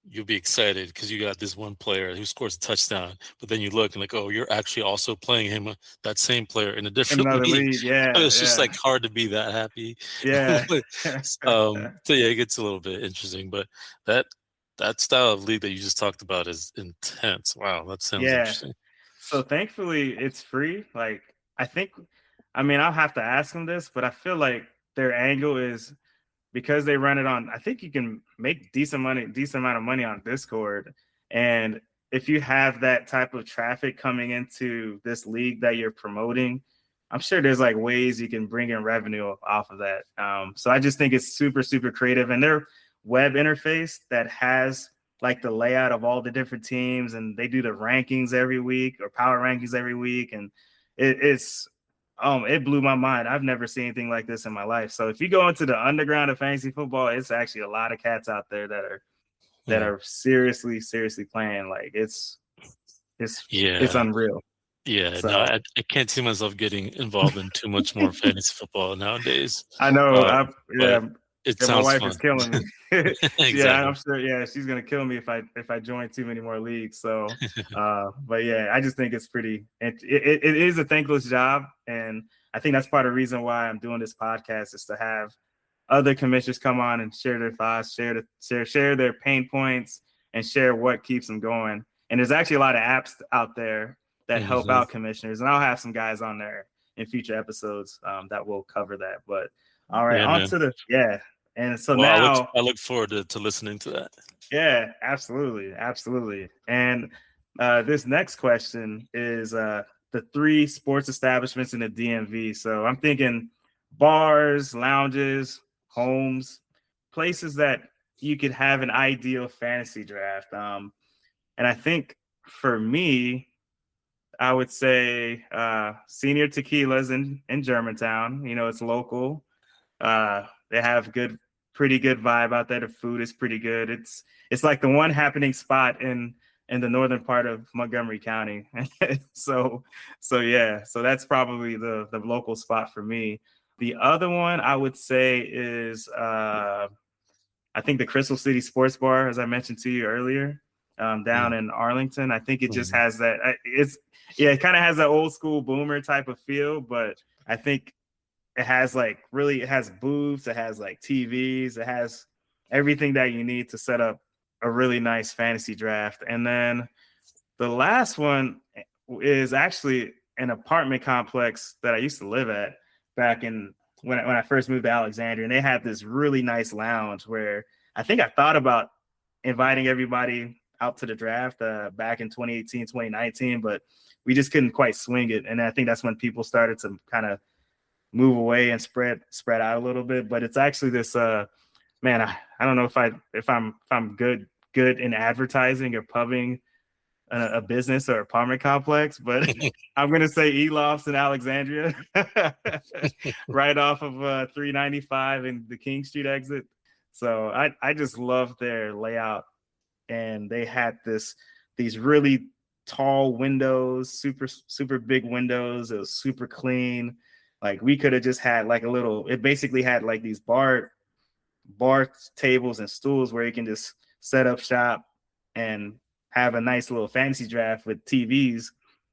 you'll be excited because you got this one player who scores a touchdown, but then you look and oh, you're actually also playing him, that same player in a different league. Yeah, it's just hard to be that happy. Yeah. So yeah, it gets a little bit interesting, but that style of league that you just talked about is intense. Wow, that sounds interesting. So thankfully, it's free. I'll have to ask them this, but I feel like their angle is because they run it on, I think you can make decent amount of money on Discord. And if you have that type of traffic coming into this league that you're promoting, I'm sure there's ways you can bring in revenue off of that. So I just think it's super, super creative. And their web interface that has the layout of all the different teams, and they do the rankings every week or power rankings every week. And it blew my mind. I've never seen anything like this in my life. So if you go into the underground of fantasy football, it's actually a lot of cats out there that are seriously playing. It's unreal. Yeah, so, no, I can't see myself getting involved in too much more fantasy football nowadays. I know. It Yeah, my sounds wife fun. is killing me. Yeah, I'm Exactly. sure. Yeah, she's gonna kill me if I join too many more leagues. So, but yeah, I just think it's pretty. It is a thankless job, and I think that's part of the reason why I'm doing this podcast is to have other commissioners come on and share their thoughts, share their pain points, and share what keeps them going. And there's actually a lot of apps out there that help Mhm. out commissioners, and I'll have some guys on there in future episodes that will cover that. But all right, Yeah, on man. to the yeah. And so Well, now, I look forward to listening to that. yeah, absolutely, absolutely. And this next question is the three sports establishments in the DMV. So I'm thinking bars, lounges, homes, places that you could have an ideal fantasy draft. And I think for me, I would say Senior Tequilas in Germantown. You know, it's local. They have pretty good vibe out there. The food is pretty good. It's like the one happening spot in the northern part of Montgomery County. so yeah, so that's probably the local spot for me. The other one I would say is I think the Crystal City Sports Bar, as I mentioned to you earlier, down Mm. in Arlington. I think it just Mhm. has that. It kind of has that old school boomer type of feel, but I think it has booths, it has like TVs, it has everything that you need to set up a really nice fantasy draft. And then the last one is actually an apartment complex that I used to live at back in when I first moved to Alexandria, and they had this really nice lounge where I think I thought about inviting everybody out to the draft back in 2018, 2019, but we just couldn't quite swing it. And I think that's when people started to kind of move away and spread out a little bit. But it's actually this man, I don't know if I'm good in advertising or pubbing a business or apartment complex, but I'm gonna say Elofts in Alexandria, right off of 395 and the King Street exit. So I just love their layout, and they had these really tall windows, super big windows. It was super clean. Like we could have just had like a little. It basically had like these bar tables and stools where you can just set up shop and have a nice little fantasy draft with TVs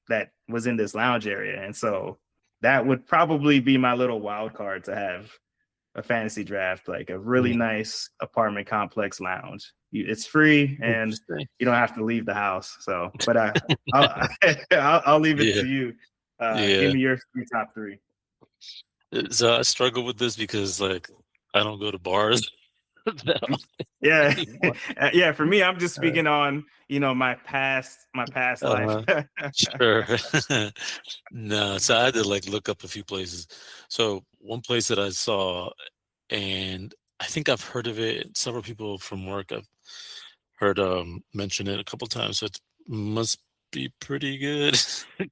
that was in this lounge area. And so that would probably be my little wild card to have a fantasy draft, like a really Mm. nice apartment complex lounge. It's free and Interesting. you don't have to leave the house. So, but I'll, I'll leave it Yeah, to you. Give yeah. me your top three. So I struggle with this because like I don't go to bars that often Yeah, anymore. yeah. For me, I'm just Uh, speaking on my past life. uh, sure. No, so I had to like look up a few places. So one place that I saw, and I think I've heard of it. Several people from work I've heard mention it a couple times. So it must be pretty good.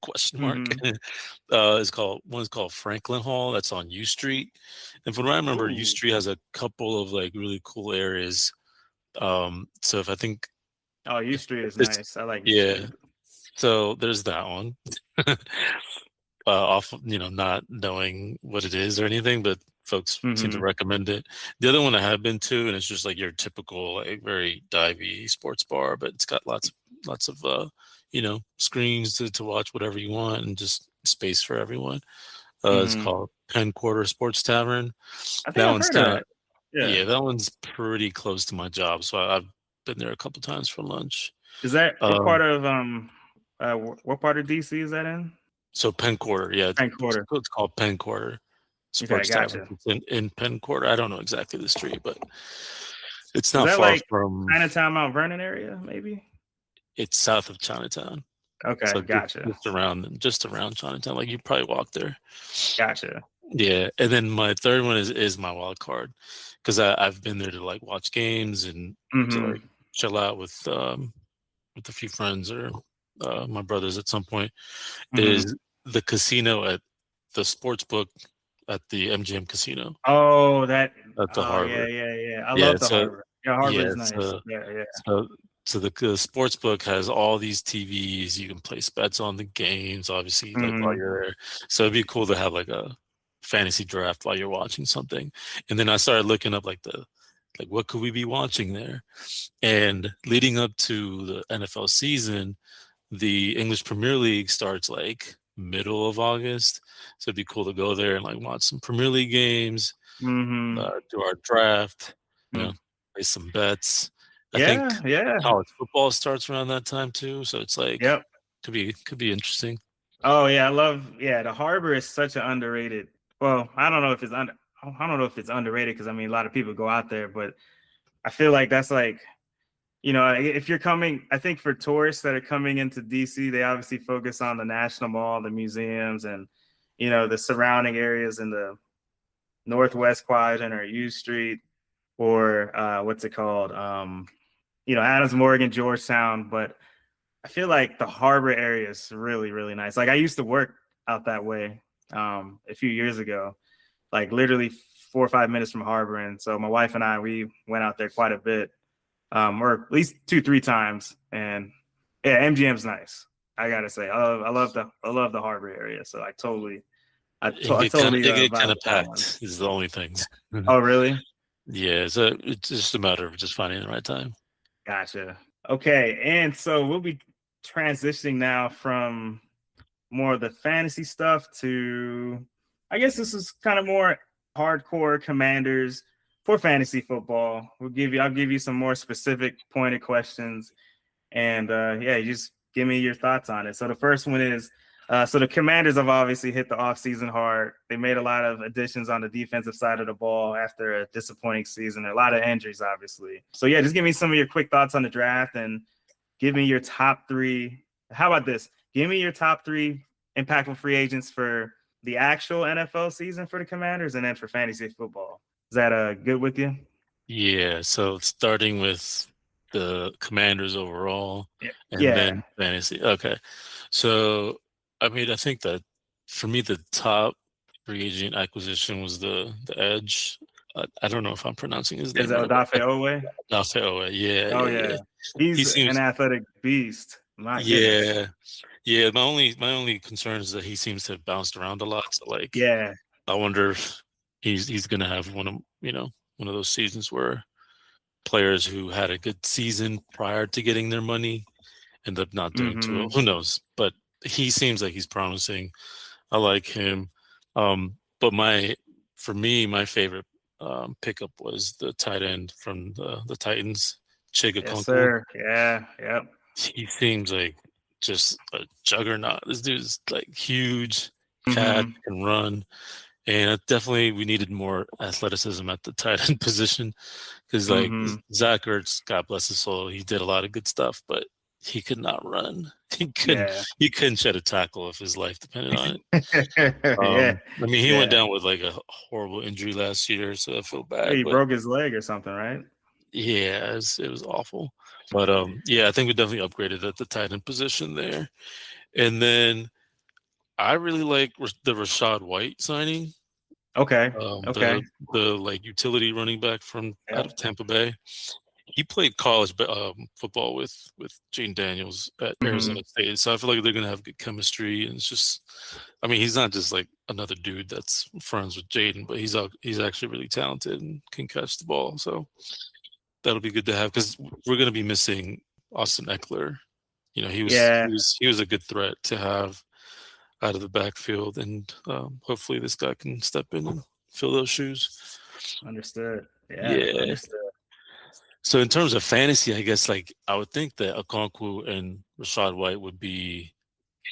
Question mark. Hmm. One's called Franklin Hall. That's on U Street. And from what I remember, U Ooh. Street has a couple of like really cool areas. So if I think Oh, U Street is it's nice. I like U yeah. Street. So there's that one. Off, not knowing what it is or anything, but folks seem to Hmm. recommend it. The other one I have been to, and it's just like your typical, like very divey sports bar, but it's got lots of screens to watch whatever you want and just space for everyone. It's Hmm. called Penn Quarter Sports Tavern. I think That I've one's heard of kind of that. Yeah. yeah, that one's pretty close to my job, so I've been there a couple times for lunch. Is that Um, what part of DC is that in? so Penn Quarter, yeah, Frank Quarter. it's called Penn Quarter Okay, Sports Tavern. gotcha. It's in Penn Quarter. I don't know exactly the street, but it's Is not that far like from. Chinatown, Mount Vernon area, maybe? It's south of Chinatown, Okay, so gotcha. just around Chinatown. Like you probably walk there. Gotcha. Yeah, and then my third one is my wild card because I've been there to like watch games and to Hmm. like chill out with a few friends or my brothers at some point. Hmm. Is the casino at the sports book at the MGM Casino Oh, that. at the Oh, yeah, Harbor. yeah, yeah. I Yeah, love the Harbor. Yeah, yeah, Harbor's nice. Yeah, yeah. so the sports book has all these TVs. You can place bets on the games, obviously, like while Hmm. you're there. So it'd be cool to have like fantasy draft while you're watching something. And then I started looking up like what could we be watching there? And leading up to the NFL season, the English Premier League starts like middle of August. So it'd be cool to go there and like watch some Premier League games, Mm-hmm. do our draft, play some bets. I think Yeah, yeah. college football starts around that time too. So it's like Yep. could be interesting. Oh yeah, the Harbor is such an underrated. Well, I don't know if it's underrated because I mean a lot of people go out there, but I feel like that's like, if you're coming, I think for tourists that are coming into DC, they obviously focus on the National Mall, the museums, and the surrounding areas in the Northwest Quadrant or U Street, or what's it called? Adams Morgan, Georgetown. But I feel like the Harbor area is really, really nice. Like I used to work out that way a few years ago, like literally 4 or 5 minutes from Harbor. And so my wife and I, we went out there quite a bit, or at least 2-3 times. And yeah, MGM's nice. I gotta say, I love the Harbor area. So I totally It get vibe kind of with that one. packed is the only thing. Oh, really? Yeah, so it's just a matter of just finding the right time. Gotcha. Okay, and so we'll be transitioning now from more of the fantasy stuff to, I guess this is kind of more hardcore Commanders for fantasy football. I'll give you some more specific pointed questions, and yeah, you just give me your thoughts on it. So the first one is, so the Commanders have obviously hit the offseason hard. They made a lot of additions on the defensive side of the ball after a disappointing season, a lot of injuries, obviously. So yeah, just give me some of your quick thoughts on the draft and give me your top three. How about this? Give me your top three impactful free agents for the actual NFL season for the Commanders and then for fantasy football. Is that good with you? Yeah, so starting with the Commanders overall and Yeah. then fantasy. Okay. So, I mean, I think that for me, the top free agent acquisition was the edge. I don't know if I'm pronouncing his Is name it right, but Odafe Owe? Owe. Yeah, Oh, yeah, yeah. yeah. He He's an seems, athletic beast. My goodness. yeah, yeah. My only concern is that he seems to have bounced around a lot. So, like, Yeah. I wonder if he's gonna have one of those seasons where players who had a good season prior to getting their money end up not doing too well. Mm-hmm. Who knows? But he seems like he's promising. I like him. But for me, my favorite pickup was the tight end from the Titans, Yes, Chigakonkwo. sir. Yeah. Yep. He seems like just a juggernaut. This dude's like huge, cat, Mm-hmm. can run. And definitely we needed more athleticism at the tight end position because, like, Mm-hmm. Zach Ertz, God bless his soul, he did a lot of good stuff, but he could not run. Yeah. He couldn't shed a tackle if his life depended on it. Yeah. I mean, he went Yeah. down with like a horrible injury last year, so I feel bad. He But broke his leg or something, right? yeah, it was awful. But yeah, I think we definitely upgraded at the tight end position there. And then I really like the Rashad White signing. Okay. Okay. The like utility running back from out Yep. of Tampa Bay. He played college football with Jayden Daniels at Mm-hmm. Arizona State, so I feel like they're gonna have good chemistry. And it's just, I mean, he's not just like another dude that's friends with Jayden, but he's actually really talented and can catch the ball. So that'll be good to have because we're gonna be missing Austin Eckler. You know, Yeah. he was a good threat to have out of the backfield, and hopefully this guy can step in and fill those shoes. Understood. Yeah. Yeah. Understood. So in terms of fantasy, I guess like I would think that Okonkwo and Rashad White would be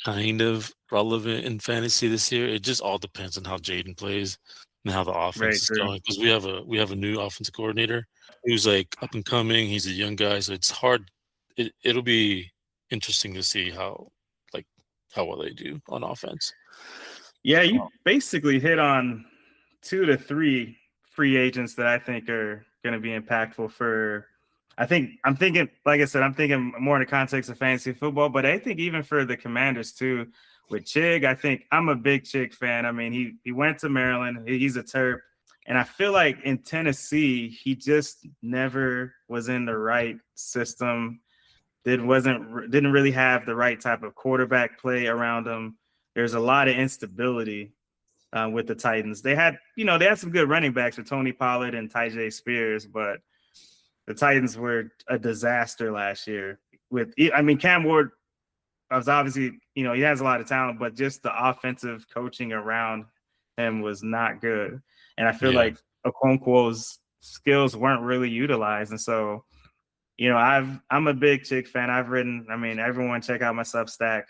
kind of relevant in fantasy this year. It just all depends on how Jayden plays and how the Very offense is true. going because we have a new offensive coordinator who's like up and coming. He's a young guy, so it's hard. It'll be interesting to see like how well they do on offense. Yeah, you basically hit on 2 to 3 free agents that I think are going to be impactful for. I'm thinking, like I said, I'm thinking more in the context of fantasy football, but I think even for the Commanders too, with Chig, I think I'm a big Chig fan. I mean, he went to Maryland, he's a Terp, and I feel like in Tennessee, he just never was in the right system. Didn't really have the right type of quarterback play around him. There's a lot of instability. with the Titans. They had some good running backs with Tony Pollard and Tyjae Spears, but the Titans were a disaster last year. Cam Ward was obviously, he has a lot of talent, but just the offensive coaching around him was not good. And I feel like Okonkwo's skills weren't really utilized. And so, I'm a big Chig fan. Everyone check out my Substack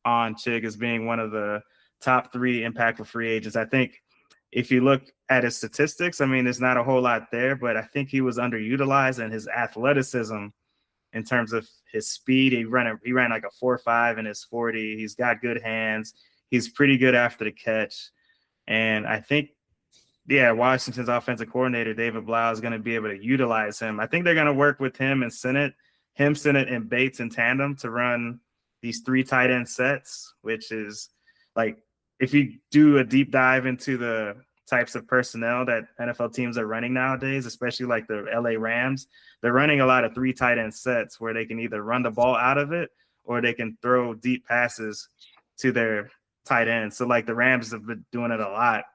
on Chig as being one of the top 3 impactful free agents. I think if you look at his statistics, there's not a whole lot there, but I think he was underutilized, and his athleticism in terms of his speed, he ran like a 4.5 in his 40. He's got good hands. He's pretty good after the catch. And I think, Washington's offensive coordinator, David Blau, is going to be able to utilize him. I think they're going to work with him and Sinnott, and Bates in tandem to run these 3 tight end sets, which is like, if you do a deep dive into the types of personnel that NFL teams are running nowadays, especially like the LA Rams, they're running a lot of 3 tight end sets where they can either run the ball out of it or they can throw deep passes to their tight ends. So like the Rams have been doing it a lot.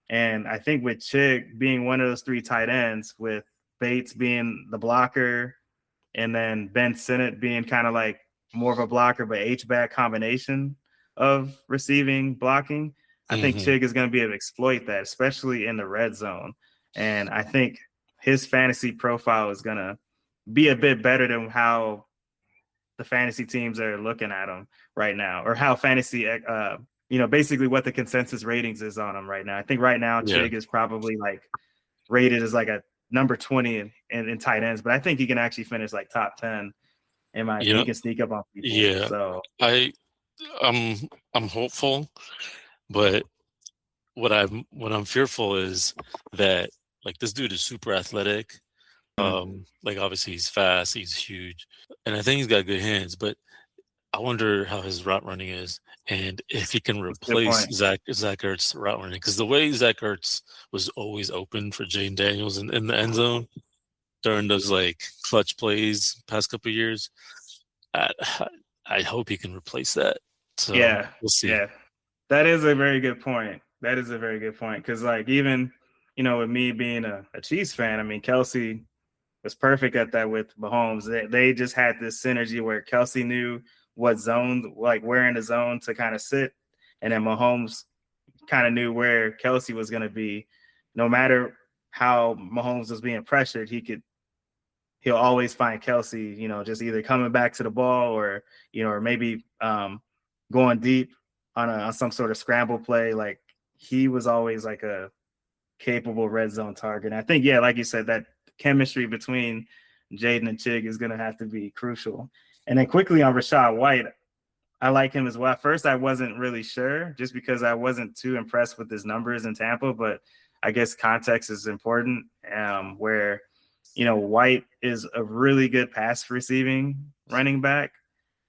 And I think with Chig being one of those 3 tight ends, with Bates being the blocker and then Ben Sinnott being kind of like more of a blocker, but H-back combination of receiving, blocking, I think Chig is going to be able to exploit that, especially in the red zone. And I think his fantasy profile is going to be a bit better than how the fantasy teams are looking at him right now, or how fantasy, basically what the consensus ratings is on him right now. I think right now Chig is probably like rated as like a number 20 in tight ends, but I think he can actually finish like top 10. He can sneak up on people. Yeah. So I'm hopeful, but what I'm fearful is that, like, this dude is super athletic. Like, obviously he's fast, he's huge, and I think he's got good hands, but I wonder how his route running is, and if he can replace Zach Ertz's route running, because the way Zach Ertz was always open for Jayden Daniels in the end zone during those like clutch plays past couple of years, I hope he can replace that. So we'll see. Yeah, that is a very good point. Because like, even with me being a Chiefs fan, Kelsey was perfect at that with Mahomes. They just had this synergy where Kelsey knew what zone, like where in the zone to kind of sit, and then Mahomes kind of knew where Kelsey was going to be. No matter how Mahomes was being pressured, he'll always find Kelsey, just either coming back to the ball or maybe going deep on some sort of scramble play. Like, he was always like a capable red zone target. And I think, like you said, that chemistry between Jayden and Chig is going to have to be crucial. And then quickly on Rachaad White, I like him as well. At first, I wasn't really sure, just because I wasn't too impressed with his numbers in Tampa, but I guess context is important, where White is a really good pass receiving running back.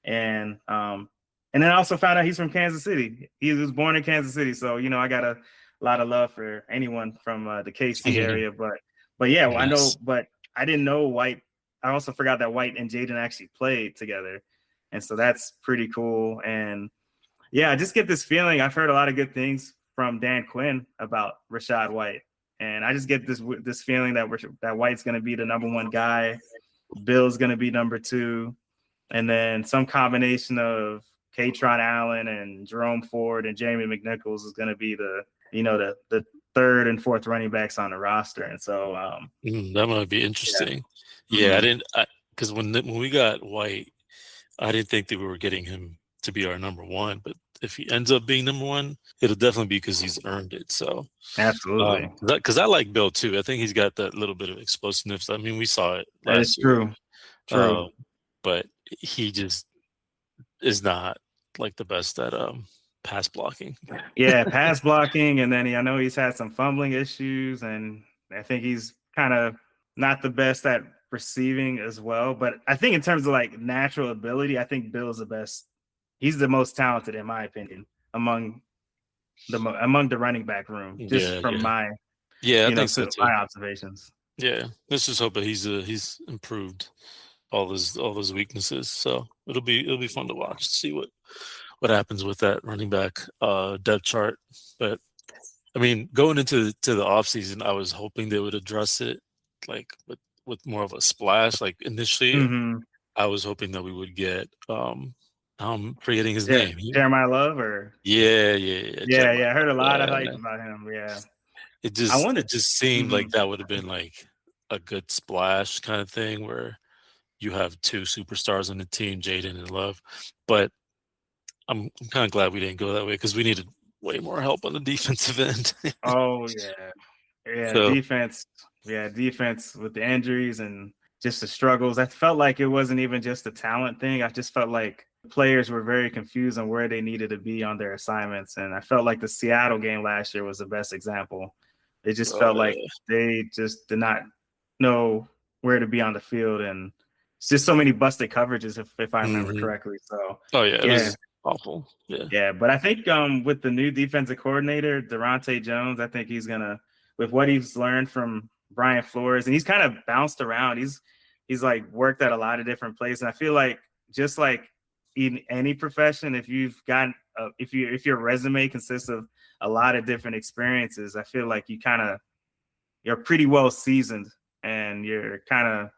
And then I also found out he's from Kansas City. He was born in Kansas City. So, I got a lot of love for anyone from the KC area. But yeah, I know, but I didn't know White. I also forgot that White and Jayden actually played together. And so that's pretty cool. And I just get this feeling. I've heard a lot of good things from Dan Quinn about Rachaad White. And I just get this feeling that White's going to be the number 1 guy. Bill's going to be number 2. And then some combination of Katron Allen and Jerome Ford and Jamie McNichols is going to be the 3rd and 4th running backs on the roster. And so that might be interesting. Yeah, because when we got White, I didn't think that we were getting him to be our number 1, but if he ends up being number 1, it'll definitely be because he's earned it. So absolutely, because I like Bill too. I think he's got that little bit of explosiveness. We saw it last year. True. But he just is not like the best at pass blocking. Yeah, pass blocking, and then I know he's had some fumbling issues, and I think he's kind of not the best at receiving as well. But I think in terms of like natural ability, I think Bill's the best. He's the most talented, in my opinion, among the running back room, just from my I think so too. My observations. Yeah, let's just hope that he's improved all those weaknesses. So it'll be fun to watch, see what happens with that running back depth chart. But I mean, going into the offseason, I was hoping they would address it like with more of a splash. Like initially, Hmm. I was hoping that we would get I'm forgetting his Yeah, name. Jeremiah Love, or Yeah, yeah, Jeremiah. yeah. I heard a lot of hype Yeah. about him. Yeah, It I just wanted. it just seemed Hmm. like that would have been like a good splash kind of thing where you have two superstars on the team, Jayden and Love. But I'm kind of glad we didn't go that way because we needed way more help on the defensive end. Oh yeah, yeah. So Defense. Yeah, defense with the injuries and just the struggles. I felt like it wasn't even just a talent thing. I just felt like players were very confused on where they needed to be on their assignments, and I felt like the Seattle game last year was the best example. It just felt like yeah. they just did not know where to be on the field, and it's just so many busted coverages, if I remember Mhm. correctly. So Oh yeah, it yeah, was awful. Yeah. yeah. But I think with the new defensive coordinator, Durante Jones, I think he's gonna, with what he's learned from Brian Flores, and he's kind of bounced around. He's like worked at a lot of different places, and I feel like just like in any profession, if you've got if your resume consists of a lot of different experiences, I feel like you're pretty well seasoned, and you're kind of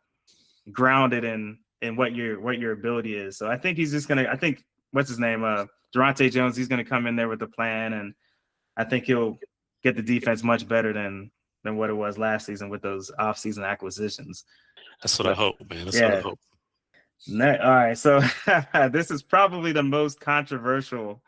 grounded in what your ability is. So I think he's just gonna. I think what's his name, Durante Jones. He's gonna come in there with a plan, and I think he'll get the defense much better than what it was last season with those offseason acquisitions. That's what I But hope, man. That's what I yeah, hope. all right. So this is probably the most controversial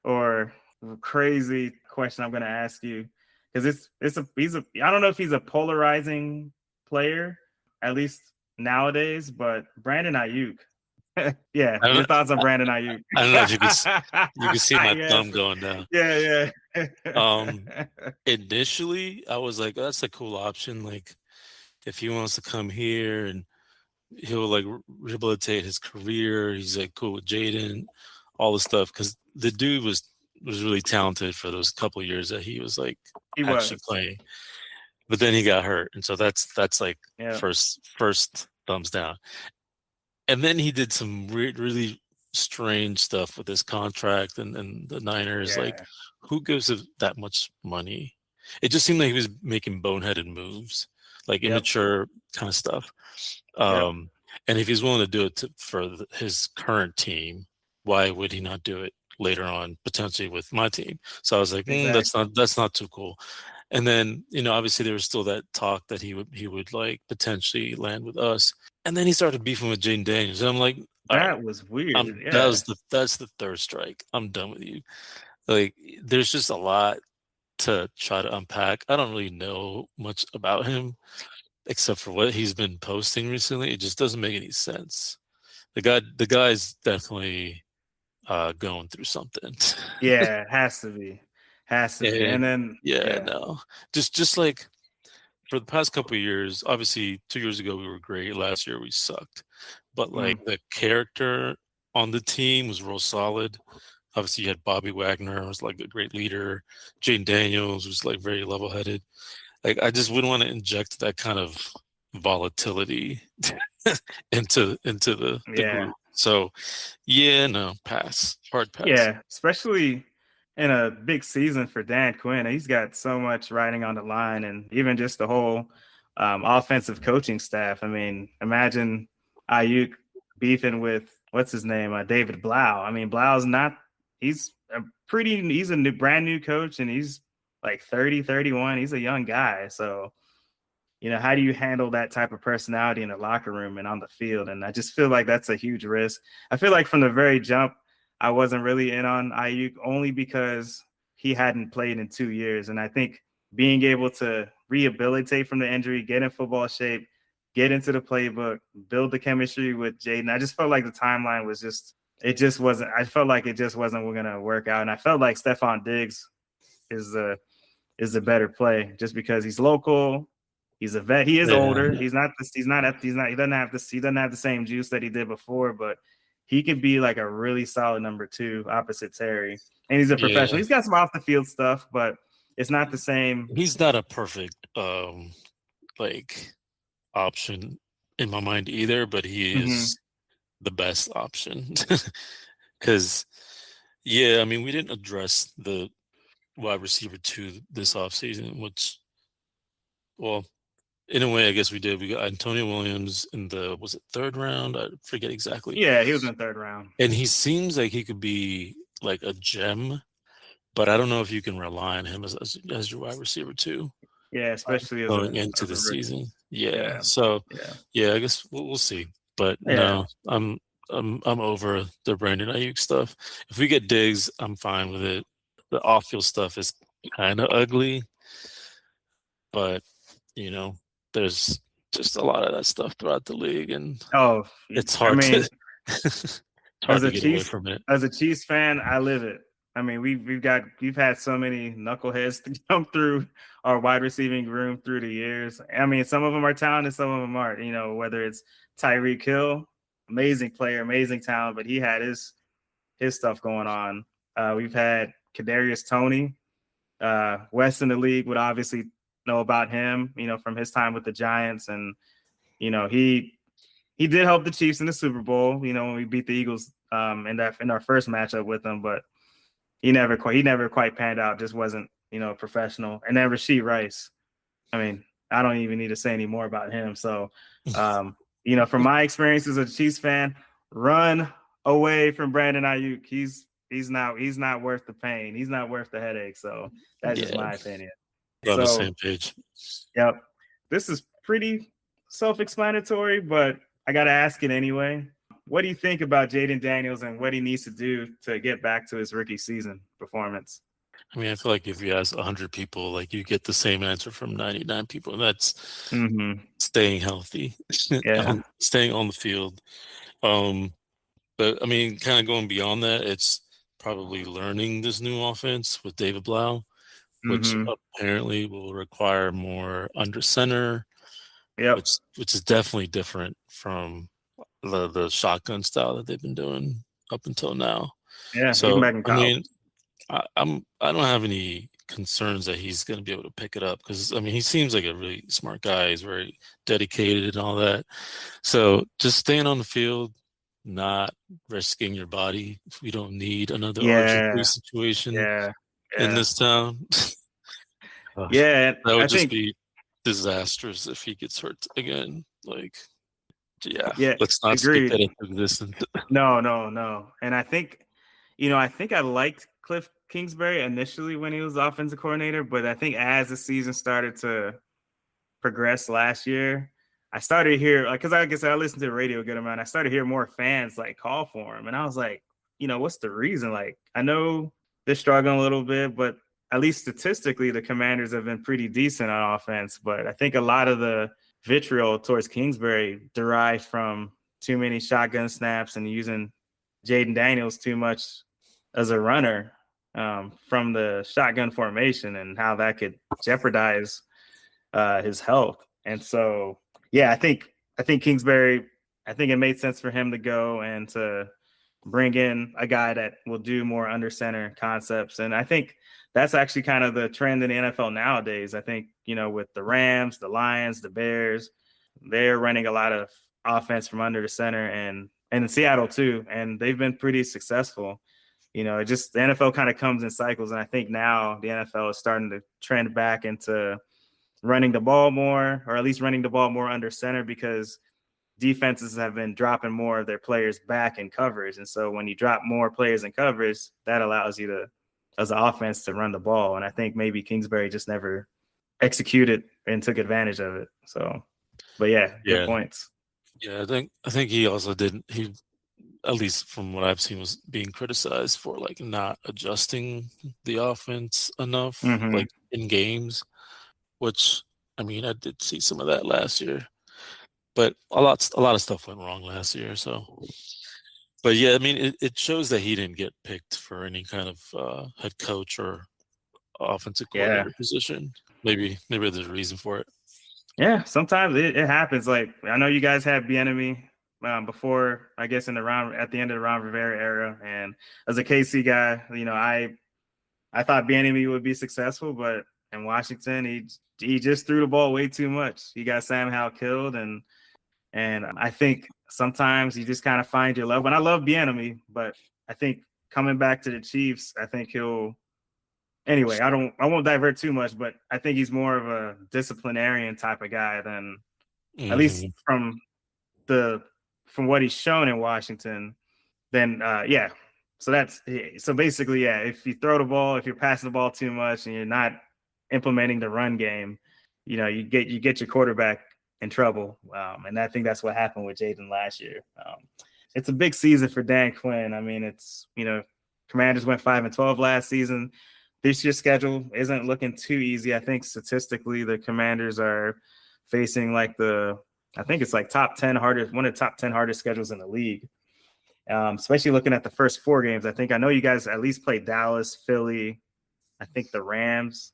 or crazy question I'm going to ask you, because he's a I don't know if he's a polarizing player, at least nowadays, but Brandon Ayuk. Yeah, I don't your know, thoughts on Brandon Ayuk? I don't know if you can see my Yes. thumb going down. Yeah, yeah. Um, Initially, I was like, "Oh, that's a cool option. Like, if he wants to come here and he'll like rehabilitate his career, he's like cool with Jayden, all the stuff." Because the dude was really talented for those couple years that he was like He actually was. playing. But then he got hurt, and so that's like Yeah. first thumbs down. And then he did some really strange stuff with his contract and the Niners. Like, Yeah. who gives that much money? It just seemed like he was making boneheaded moves, like Yep. immature kind of stuff. Yep. Um, and if he's willing to do it for his current team, why would he not do it later on, potentially with my team? So I was like, Exactly. that's not too cool. And then, obviously there was still that talk that he would like potentially land with us. And then he started beefing with Jane Daniels. And I'm like, all right, That was weird. that's the third strike. I'm done with you. Like, there's just a lot to try to unpack. I don't really know much about him except for what he's been posting recently. It just doesn't make any sense. The guy's definitely going through something. Yeah, it has to be. Has to be. And And then yeah, yeah. no. Just like for the past couple of years, obviously 2 years ago we were great. Last year we sucked. But like Mm, the character on the team was real solid. Obviously you had Bobby Wagner, was like a great leader. Jane Daniels was like very level headed. Like I just wouldn't want to inject that kind of volatility into the yeah. group. So yeah, no, pass. Hard pass. Yeah, especially in a big season for Dan Quinn. He's got so much riding on the line, and even just the whole offensive coaching staff. I mean, imagine Ayuk beefing with what's his name, David Blau. I mean, Blau's not. He's a brand new coach, and he's like 30, 31. He's a young guy, so how do you handle that type of personality in the locker room and on the field? And I just feel like that's a huge risk. I feel like from the very jump, I wasn't really in on Ayuk only because he hadn't played in 2 years. And I think being able to rehabilitate from the injury, get in football shape, get into the playbook, build the chemistry with Jayden, I just felt like the timeline was it just wasn't, I felt like it just wasn't going to work out. And I felt like Stephon Diggs is the better play just because he's local. He's a vet. He is Yeah. older. He doesn't have the same juice that he did before, but he could be like a really solid number two opposite Terry. And he's a professional. Yeah. He's got some off the field stuff, but it's not the same. He's not a perfect like option in my mind either, but he Mhm. is the best option. Cause yeah, I mean we didn't address wide receiver 2 this offseason, which, well, in a way, I guess we did. We got Antonio Williams in the, was it third round? I forget exactly. Yeah, he was in the third round. And he seems like he could be like a gem, but I don't know if you can rely on him as your wide receiver 2 Yeah, especially going into as the a rookie. season. Yeah. Yeah, So, yeah, yeah, I guess we'll see. But yeah. no, I'm over the Brandon Ayuk stuff. If we get Diggs, I'm fine with it. The off-field stuff is kind of ugly, but there's just a lot of that stuff throughout the league, and Oh, it's I hard to mean, it's as hard to a get away Chiefs from it. as a Chiefs fan, I live it. I mean, we've had so many knuckleheads to come through our wide receiving room through the years. I mean, some of them are talented, some of them aren't. Whether it's Tyreek Hill, amazing player, amazing talent, but he had his stuff going on. We've had Kadarius Toney. West in the league would obviously know about him, from his time with the Giants, and he did help the Chiefs in the Super Bowl. When we beat the Eagles in our first matchup with them, but he never quite panned out. Just wasn't professional. And then Rashee Rice. I mean, I don't even need to say any more about him. So, from my experience as a Chiefs fan, run away from Brandon Ayuk. He's not worth the pain. He's not worth the headache. So that's just Yeah, my opinion. we're on the So, same page. yep, this is pretty self-explanatory, but I got to ask it anyway. What do you think about Jayden Daniels and what he needs to do to get back to his rookie season performance? I mean, I feel like if you ask 100 people, like you get the same answer from 99 people, and that's staying healthy, Yeah. staying on the field. But I mean, kind of going beyond that, it's probably learning this new offense with David Blau, which apparently will require more under center, Yep. which is definitely different from the shotgun style that they've been doing up until now. Yeah. Even So back in I college. mean, I don't have any concerns that he's going to be able to pick it up, because I mean he seems like a really smart guy. He's very dedicated and all that. So just staying on the field, not risking your body. We don't need another RG3 Yeah. situation Yeah. in Yeah. this town. Yeah. That would I just think, be disastrous if he gets hurt again. Like, yeah, yeah, let's not speak agreed. that into existence. No. And I think, I liked Cliff Kingsbury initially when he was offensive coordinator, but I think as the season started to progress last year, I started to hear, like, because like I said, I listened to the radio a good amount. I started to hear more fans like call for him. And I was like, what's the reason? Like, I know they're struggling a little bit, but at least statistically, the Commanders have been pretty decent on offense. But I think a lot of the vitriol towards Kingsbury derived from too many shotgun snaps and using Jayden Daniels too much as a runner from the shotgun formation, and how that could jeopardize his health. And so, yeah, I think Kingsbury, I think it made sense for him to go and to bring in a guy that will do more under center concepts. And I think that's actually kind of the trend in the NFL nowadays. I think, with the Rams, the Lions, the Bears, they're running a lot of offense from under the center, and in Seattle too. And they've been pretty successful. It just, the NFL kind of comes in cycles. And I think now the NFL is starting to trend back into running the ball more, or at least running the ball more under center, because defenses have been dropping more of their players back in coverage. And so when you drop more players in coverage, that allows you to, as an offense, to run the ball. And I think maybe Kingsbury just never executed and took advantage of it. So, but yeah, good Yeah, points. yeah. I think he also didn't. He, at least from what I've seen, was being criticized for like not adjusting the offense enough, like in games. Which, I mean, I did see some of that last year, but a lot of stuff went wrong last year. So, but yeah, I mean, it shows that he didn't get picked for any kind of head coach or offensive Yeah. coordinator position. Maybe there's a reason for it. Yeah, sometimes it happens. Like, I know you guys had Bieniemy before, I guess, at the end of the Ron Rivera era. And as a KC guy, I thought Bieniemy would be successful, but in Washington, he just threw the ball way too much. He got Sam Howell killed, and I think sometimes you just kind of find your level. And I love Bieniemy, but I think coming back to the Chiefs, I think he'll anyway, I won't divert too much, but I think he's more of a disciplinarian type of guy than, at least Mm-hmm. from what he's shown in Washington. Then yeah. So basically, yeah, if you throw the ball, if you're passing the ball too much and you're not implementing the run game, you get your quarterback in trouble. And I think that's what happened with Jayden last year. It's a big season for Dan Quinn. I mean, Commanders went 5-12 last season. This year's schedule isn't looking too easy. I think statistically, the Commanders are facing I think it's like top 10 hardest, one of the top 10 hardest schedules in the league. Especially looking at the first 4 games. I know you guys at least played Dallas, Philly, I think the Rams,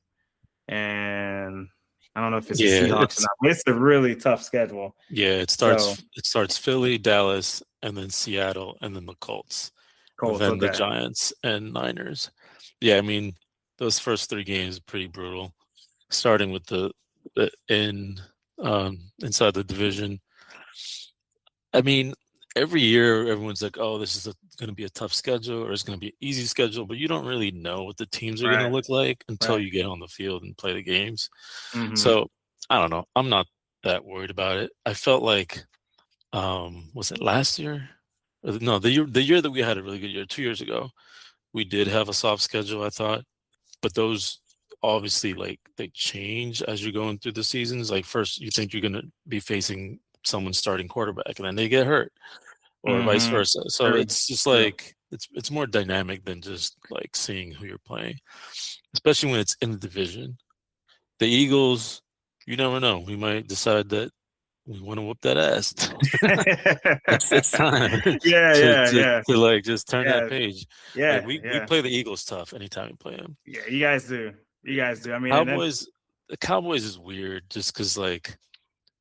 and I don't know if it's the Yeah, Seahawks or not, but it's a really tough schedule. it starts Philly, Dallas, and then Seattle, and then the Colts, Colts, then the okay. Giants and Niners. Yeah, I mean, those first 3 games are pretty brutal. Starting with the inside the division. I mean, every year everyone's like, "Oh, this is going to be a tough schedule, or it's going to be an easy schedule," but you don't really know what the teams are going to Right, look like until right. you get on the field and play the games. Mm-hmm. So I don't know. I'm not that worried about it. I felt like, was it last year? No, the year that we had a really good year, 2 years ago, we did have a soft schedule, I thought, but those obviously they change as you're going through the seasons. Like first, you think you're going to be facing someone starting quarterback, and then they get hurt, or vice Mm-hmm. versa. So True, it's just true. like it's more dynamic than just like seeing who you're playing, especially when it's in the division. The Eagles, you never know. We might decide that we want to whoop that ass. It's time Yeah, to, yeah, to yeah, to like just turn that yeah, page. Like yeah, we yeah. play the Eagles tough anytime we play them. Yeah, you guys do. You guys do. I mean, and then Cowboys, the Cowboys is weird just because like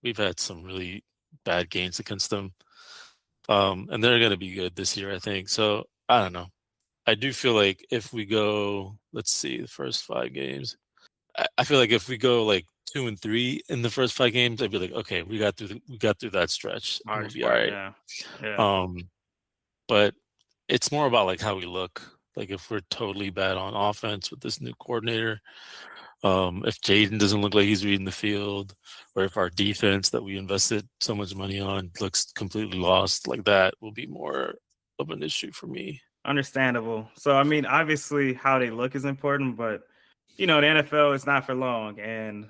we've had some really bad games against them. And they're gonna be good this year, I think. So I don't know. I do feel like if we go, let's see, the first 5 games, I feel like if we go like 2-3 in the first 5 games, I'd be like, okay, we got through that stretch, and we'll hardest be all part, right. yeah, yeah. Um, but it's more about like how we look. Like if we're totally bad on offense with this new coordinator, if Jayden doesn't look like he's reading the field, or if our defense that we invested so much money on looks completely lost, like that will be more of an issue for me. Understandable. So, I mean, obviously, how they look is important, but the NFL is not for long. And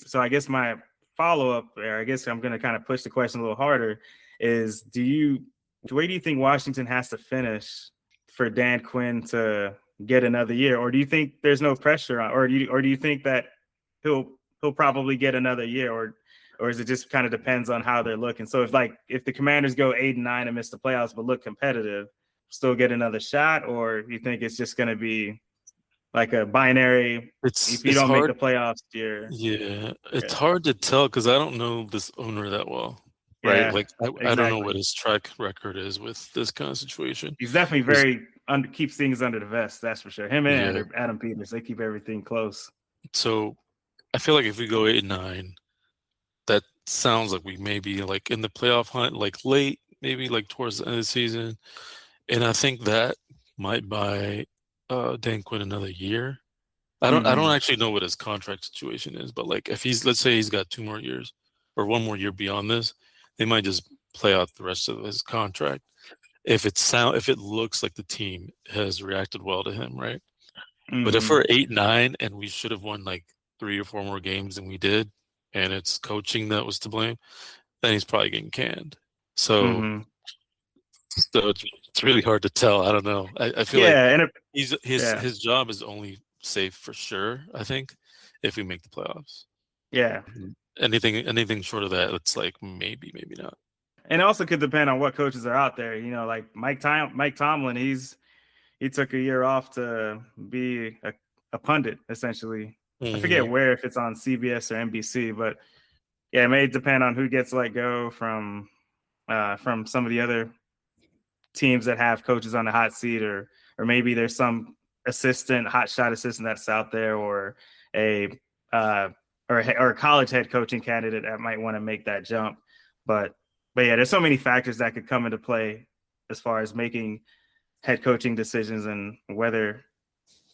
so I guess my follow up there, I guess I'm going to kind of push the question a little harder is where do you think Washington has to finish for Dan Quinn to get another year? Or do you think there's no pressure on, or do you think that he'll probably get another year, or is it just kind of depends on how they're looking? So if the Commanders go 8-9 and miss the playoffs but look competitive, still get another shot, or you think it's just going to be like a binary? If you It's don't make the hard. playoffs, Yeah, it's yeah, hard to tell because I don't know this owner that well, right? yeah, Like I don't know what exactly. his track record is with this kind of situation. He's definitely There's, very keeps things under the vest. That's for sure. Him and yeah, Adam Peters, they keep everything close. so I feel like if we go 8-9, that sounds like we may be like in the playoff hunt, like late, maybe like towards the end of the season. And I think that might buy Dan Quinn another year. I don't Mm-hmm. actually know what his contract situation is, but like if let's say he's got 2 more years or 1 more year beyond this, they might just play out the rest of his contract. If it looks like the team has reacted well to him, right? But if Mm-hmm. we're 8-9 and we should have won like 3 or 4 more games than we did, and it's coaching that was to blame, then he's probably getting canned. So, Mm-hmm. it's really hard to tell. I don't know. I feel like Yeah, and yeah, his job is only safe for sure, I think, if we make the playoffs. yeah. Anything short of that, it's like maybe not. And it also could depend on what coaches are out there. Like Mike Tomlin, he took a year off to be a pundit, essentially. I forget Hmm. where, if it's on CBS or NBC, but yeah, it may depend on who gets let go from some of the other teams that have coaches on the hot seat, or maybe there's some hotshot assistant that's out there, or a uh, or a college head coaching candidate that might want to make that jump. But yeah, there's so many factors that could come into play as far as making head coaching decisions and whether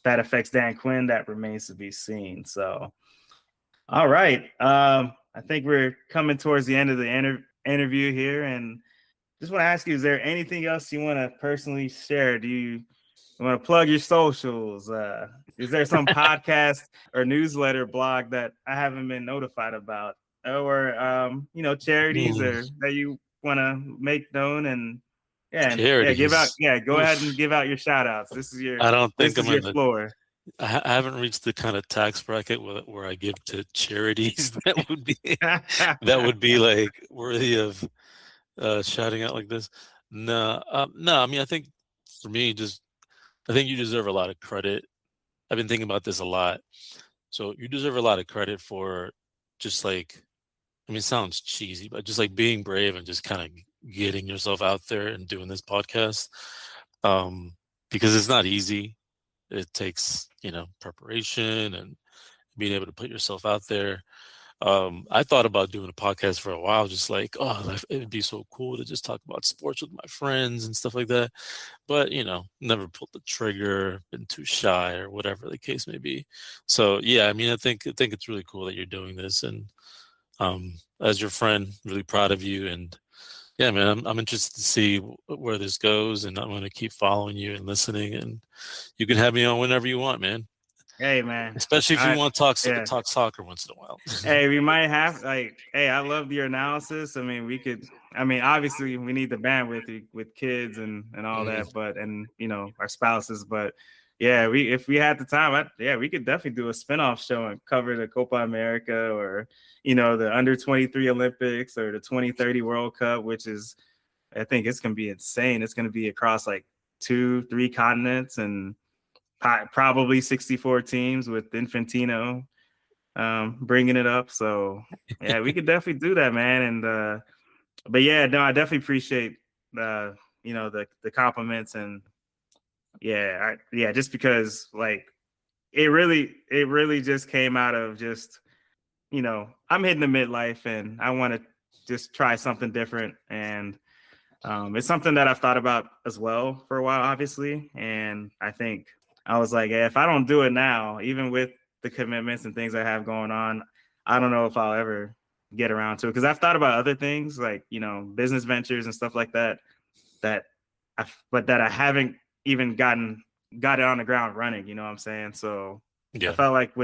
that affects Dan Quinn, that remains to be seen. So, all right. I think we're coming towards the end of the interview here, and just want to ask you: is there anything else you want to personally share? Do you want to plug your socials? Is there some podcast or newsletter blog that I haven't been notified about, or charities or that you want to make known? And Charities. go ahead and give out your shout outs. This is your I don't think I'm your in the. floor. I haven't reached the kind of tax bracket where I give to charities that would be like worthy of shouting out like this. No, no. I mean, I think for me, I think you deserve a lot of credit. I've been thinking about this a lot. So you deserve a lot of credit for just like, I mean, it sounds cheesy, but just like being brave and just kind of getting yourself out there and doing this podcast, because it's not easy. It takes, preparation and being able to put yourself out there. I thought about doing a podcast for a while, just like, oh, it'd be so cool to just talk about sports with my friends and stuff like that. But, never pulled the trigger, been too shy or whatever the case may be. So, yeah, I mean, I think it's really cool that you're doing this. And as your friend, really proud of you. And yeah, man, I'm interested to see where this goes, and I'm going to keep following you and listening. And you can have me on whenever you want, man. Hey, man. Especially if you want to talk soccer once in a while. Hey, we might have I love your analysis. I mean, obviously we need the bandwidth with kids and all that, but our spouses. But yeah, if we had the time, we could definitely do a spinoff show and cover the Copa America or the under 23 Olympics or the 2030 World Cup, which is, I think it's gonna be insane. It's gonna be across like 2-3 continents and probably 64 teams with Infantino bringing it up. So yeah, we could definitely do that, man. And but yeah, no, I definitely appreciate the compliments, and just because like it really just came out of just I'm hitting the midlife and I want to just try something different, and it's something that I've thought about as well for a while, obviously. And I think I was like, if I don't do it now, even with the commitments and things I have going on, I don't know if I'll ever get around to it. Because I've thought about other things like, business ventures and stuff like that, but that I haven't even got it on the ground running, you know what I'm saying? So yeah. I felt like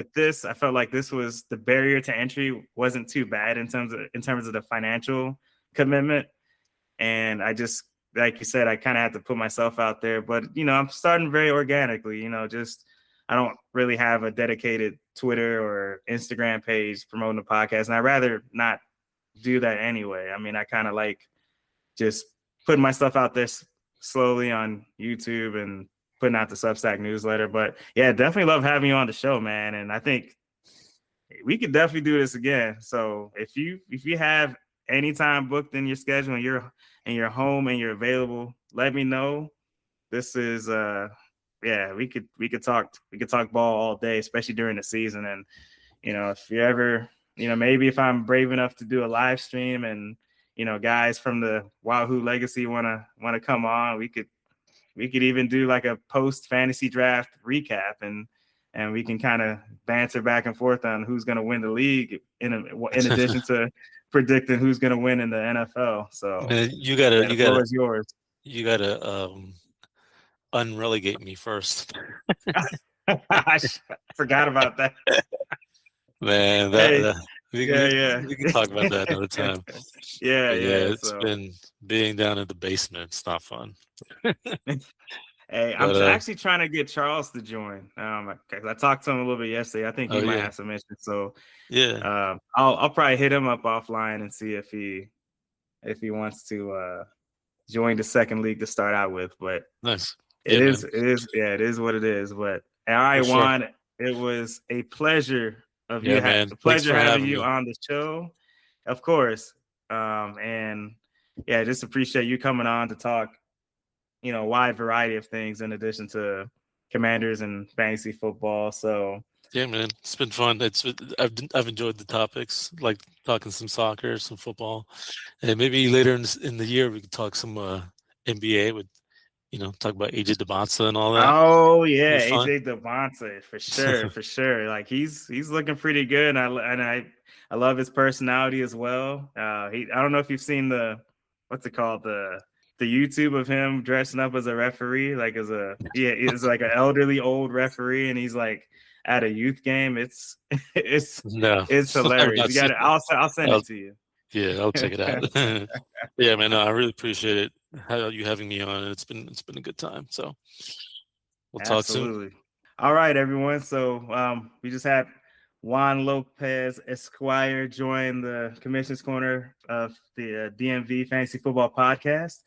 this was the barrier to entry wasn't too bad in terms of the financial commitment. And I just, like you said, I kind of had to put myself out there, but I'm starting very organically, I don't really have a dedicated Twitter or Instagram page promoting the podcast, and I'd rather not do that anyway. I mean, I kind of like just putting my stuff out there slowly on YouTube and putting out the Substack newsletter. But yeah, definitely love having you on the show, man. And I think we could definitely do this again. So if you have any time booked in your schedule and you're home and you're available, let me know. This is we could talk ball all day, especially during the season. And if you ever, maybe if I'm brave enough to do a live stream and guys from the Wahoo Legacy want to come on, we could even do like a post fantasy draft recap, and we can kind of banter back and forth on who's going to win the league in addition to predicting who's going to win in the NFL. So you gotta unrelegate me first. I forgot about that. Man, we can talk about that another time. It's been being down in the basement. It's not fun. Hey, I'm actually trying to get Charles to join. I talked to him a little bit yesterday. I think he might have some interest. So yeah, I'll probably hit him up offline and see if he wants to join the second league to start out with. But nice. It is what it is. But all right, Juan, it was a pleasure having you on the show. Of course. And yeah, just appreciate you coming on to talk, a wide variety of things in addition to Commanders and fantasy football. So yeah, man, it's been fun. I've enjoyed the topics, like talking some soccer, some football, and maybe later in the year we could talk some NBA with talk about AJ DeBonsa and all that. Oh yeah, It'd be fun. AJ Devontae for sure, for sure. Like he's looking pretty good, and I love his personality as well. I don't know if you've seen what's it called, the YouTube of him dressing up as a referee, like he's like an elderly old referee, and he's like at a youth game. It's No, it's I've hilarious. not You got seen it. it. I'll send I'll, it to you. yeah, I'll check it out. Yeah, man, no, I really appreciate it. How you having me on? It's been a good time. So we'll talk soon. Absolutely. All right, everyone. So we just had Juan Lopez Esquire join the Commission's Corner of the DMV Fantasy Football Podcast.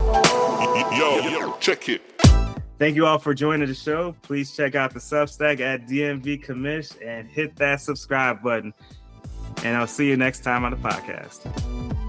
Yo, check it. Thank you all for joining the show. Please check out the Substack at DMV Commish and hit that subscribe button. And I'll see you next time on the podcast.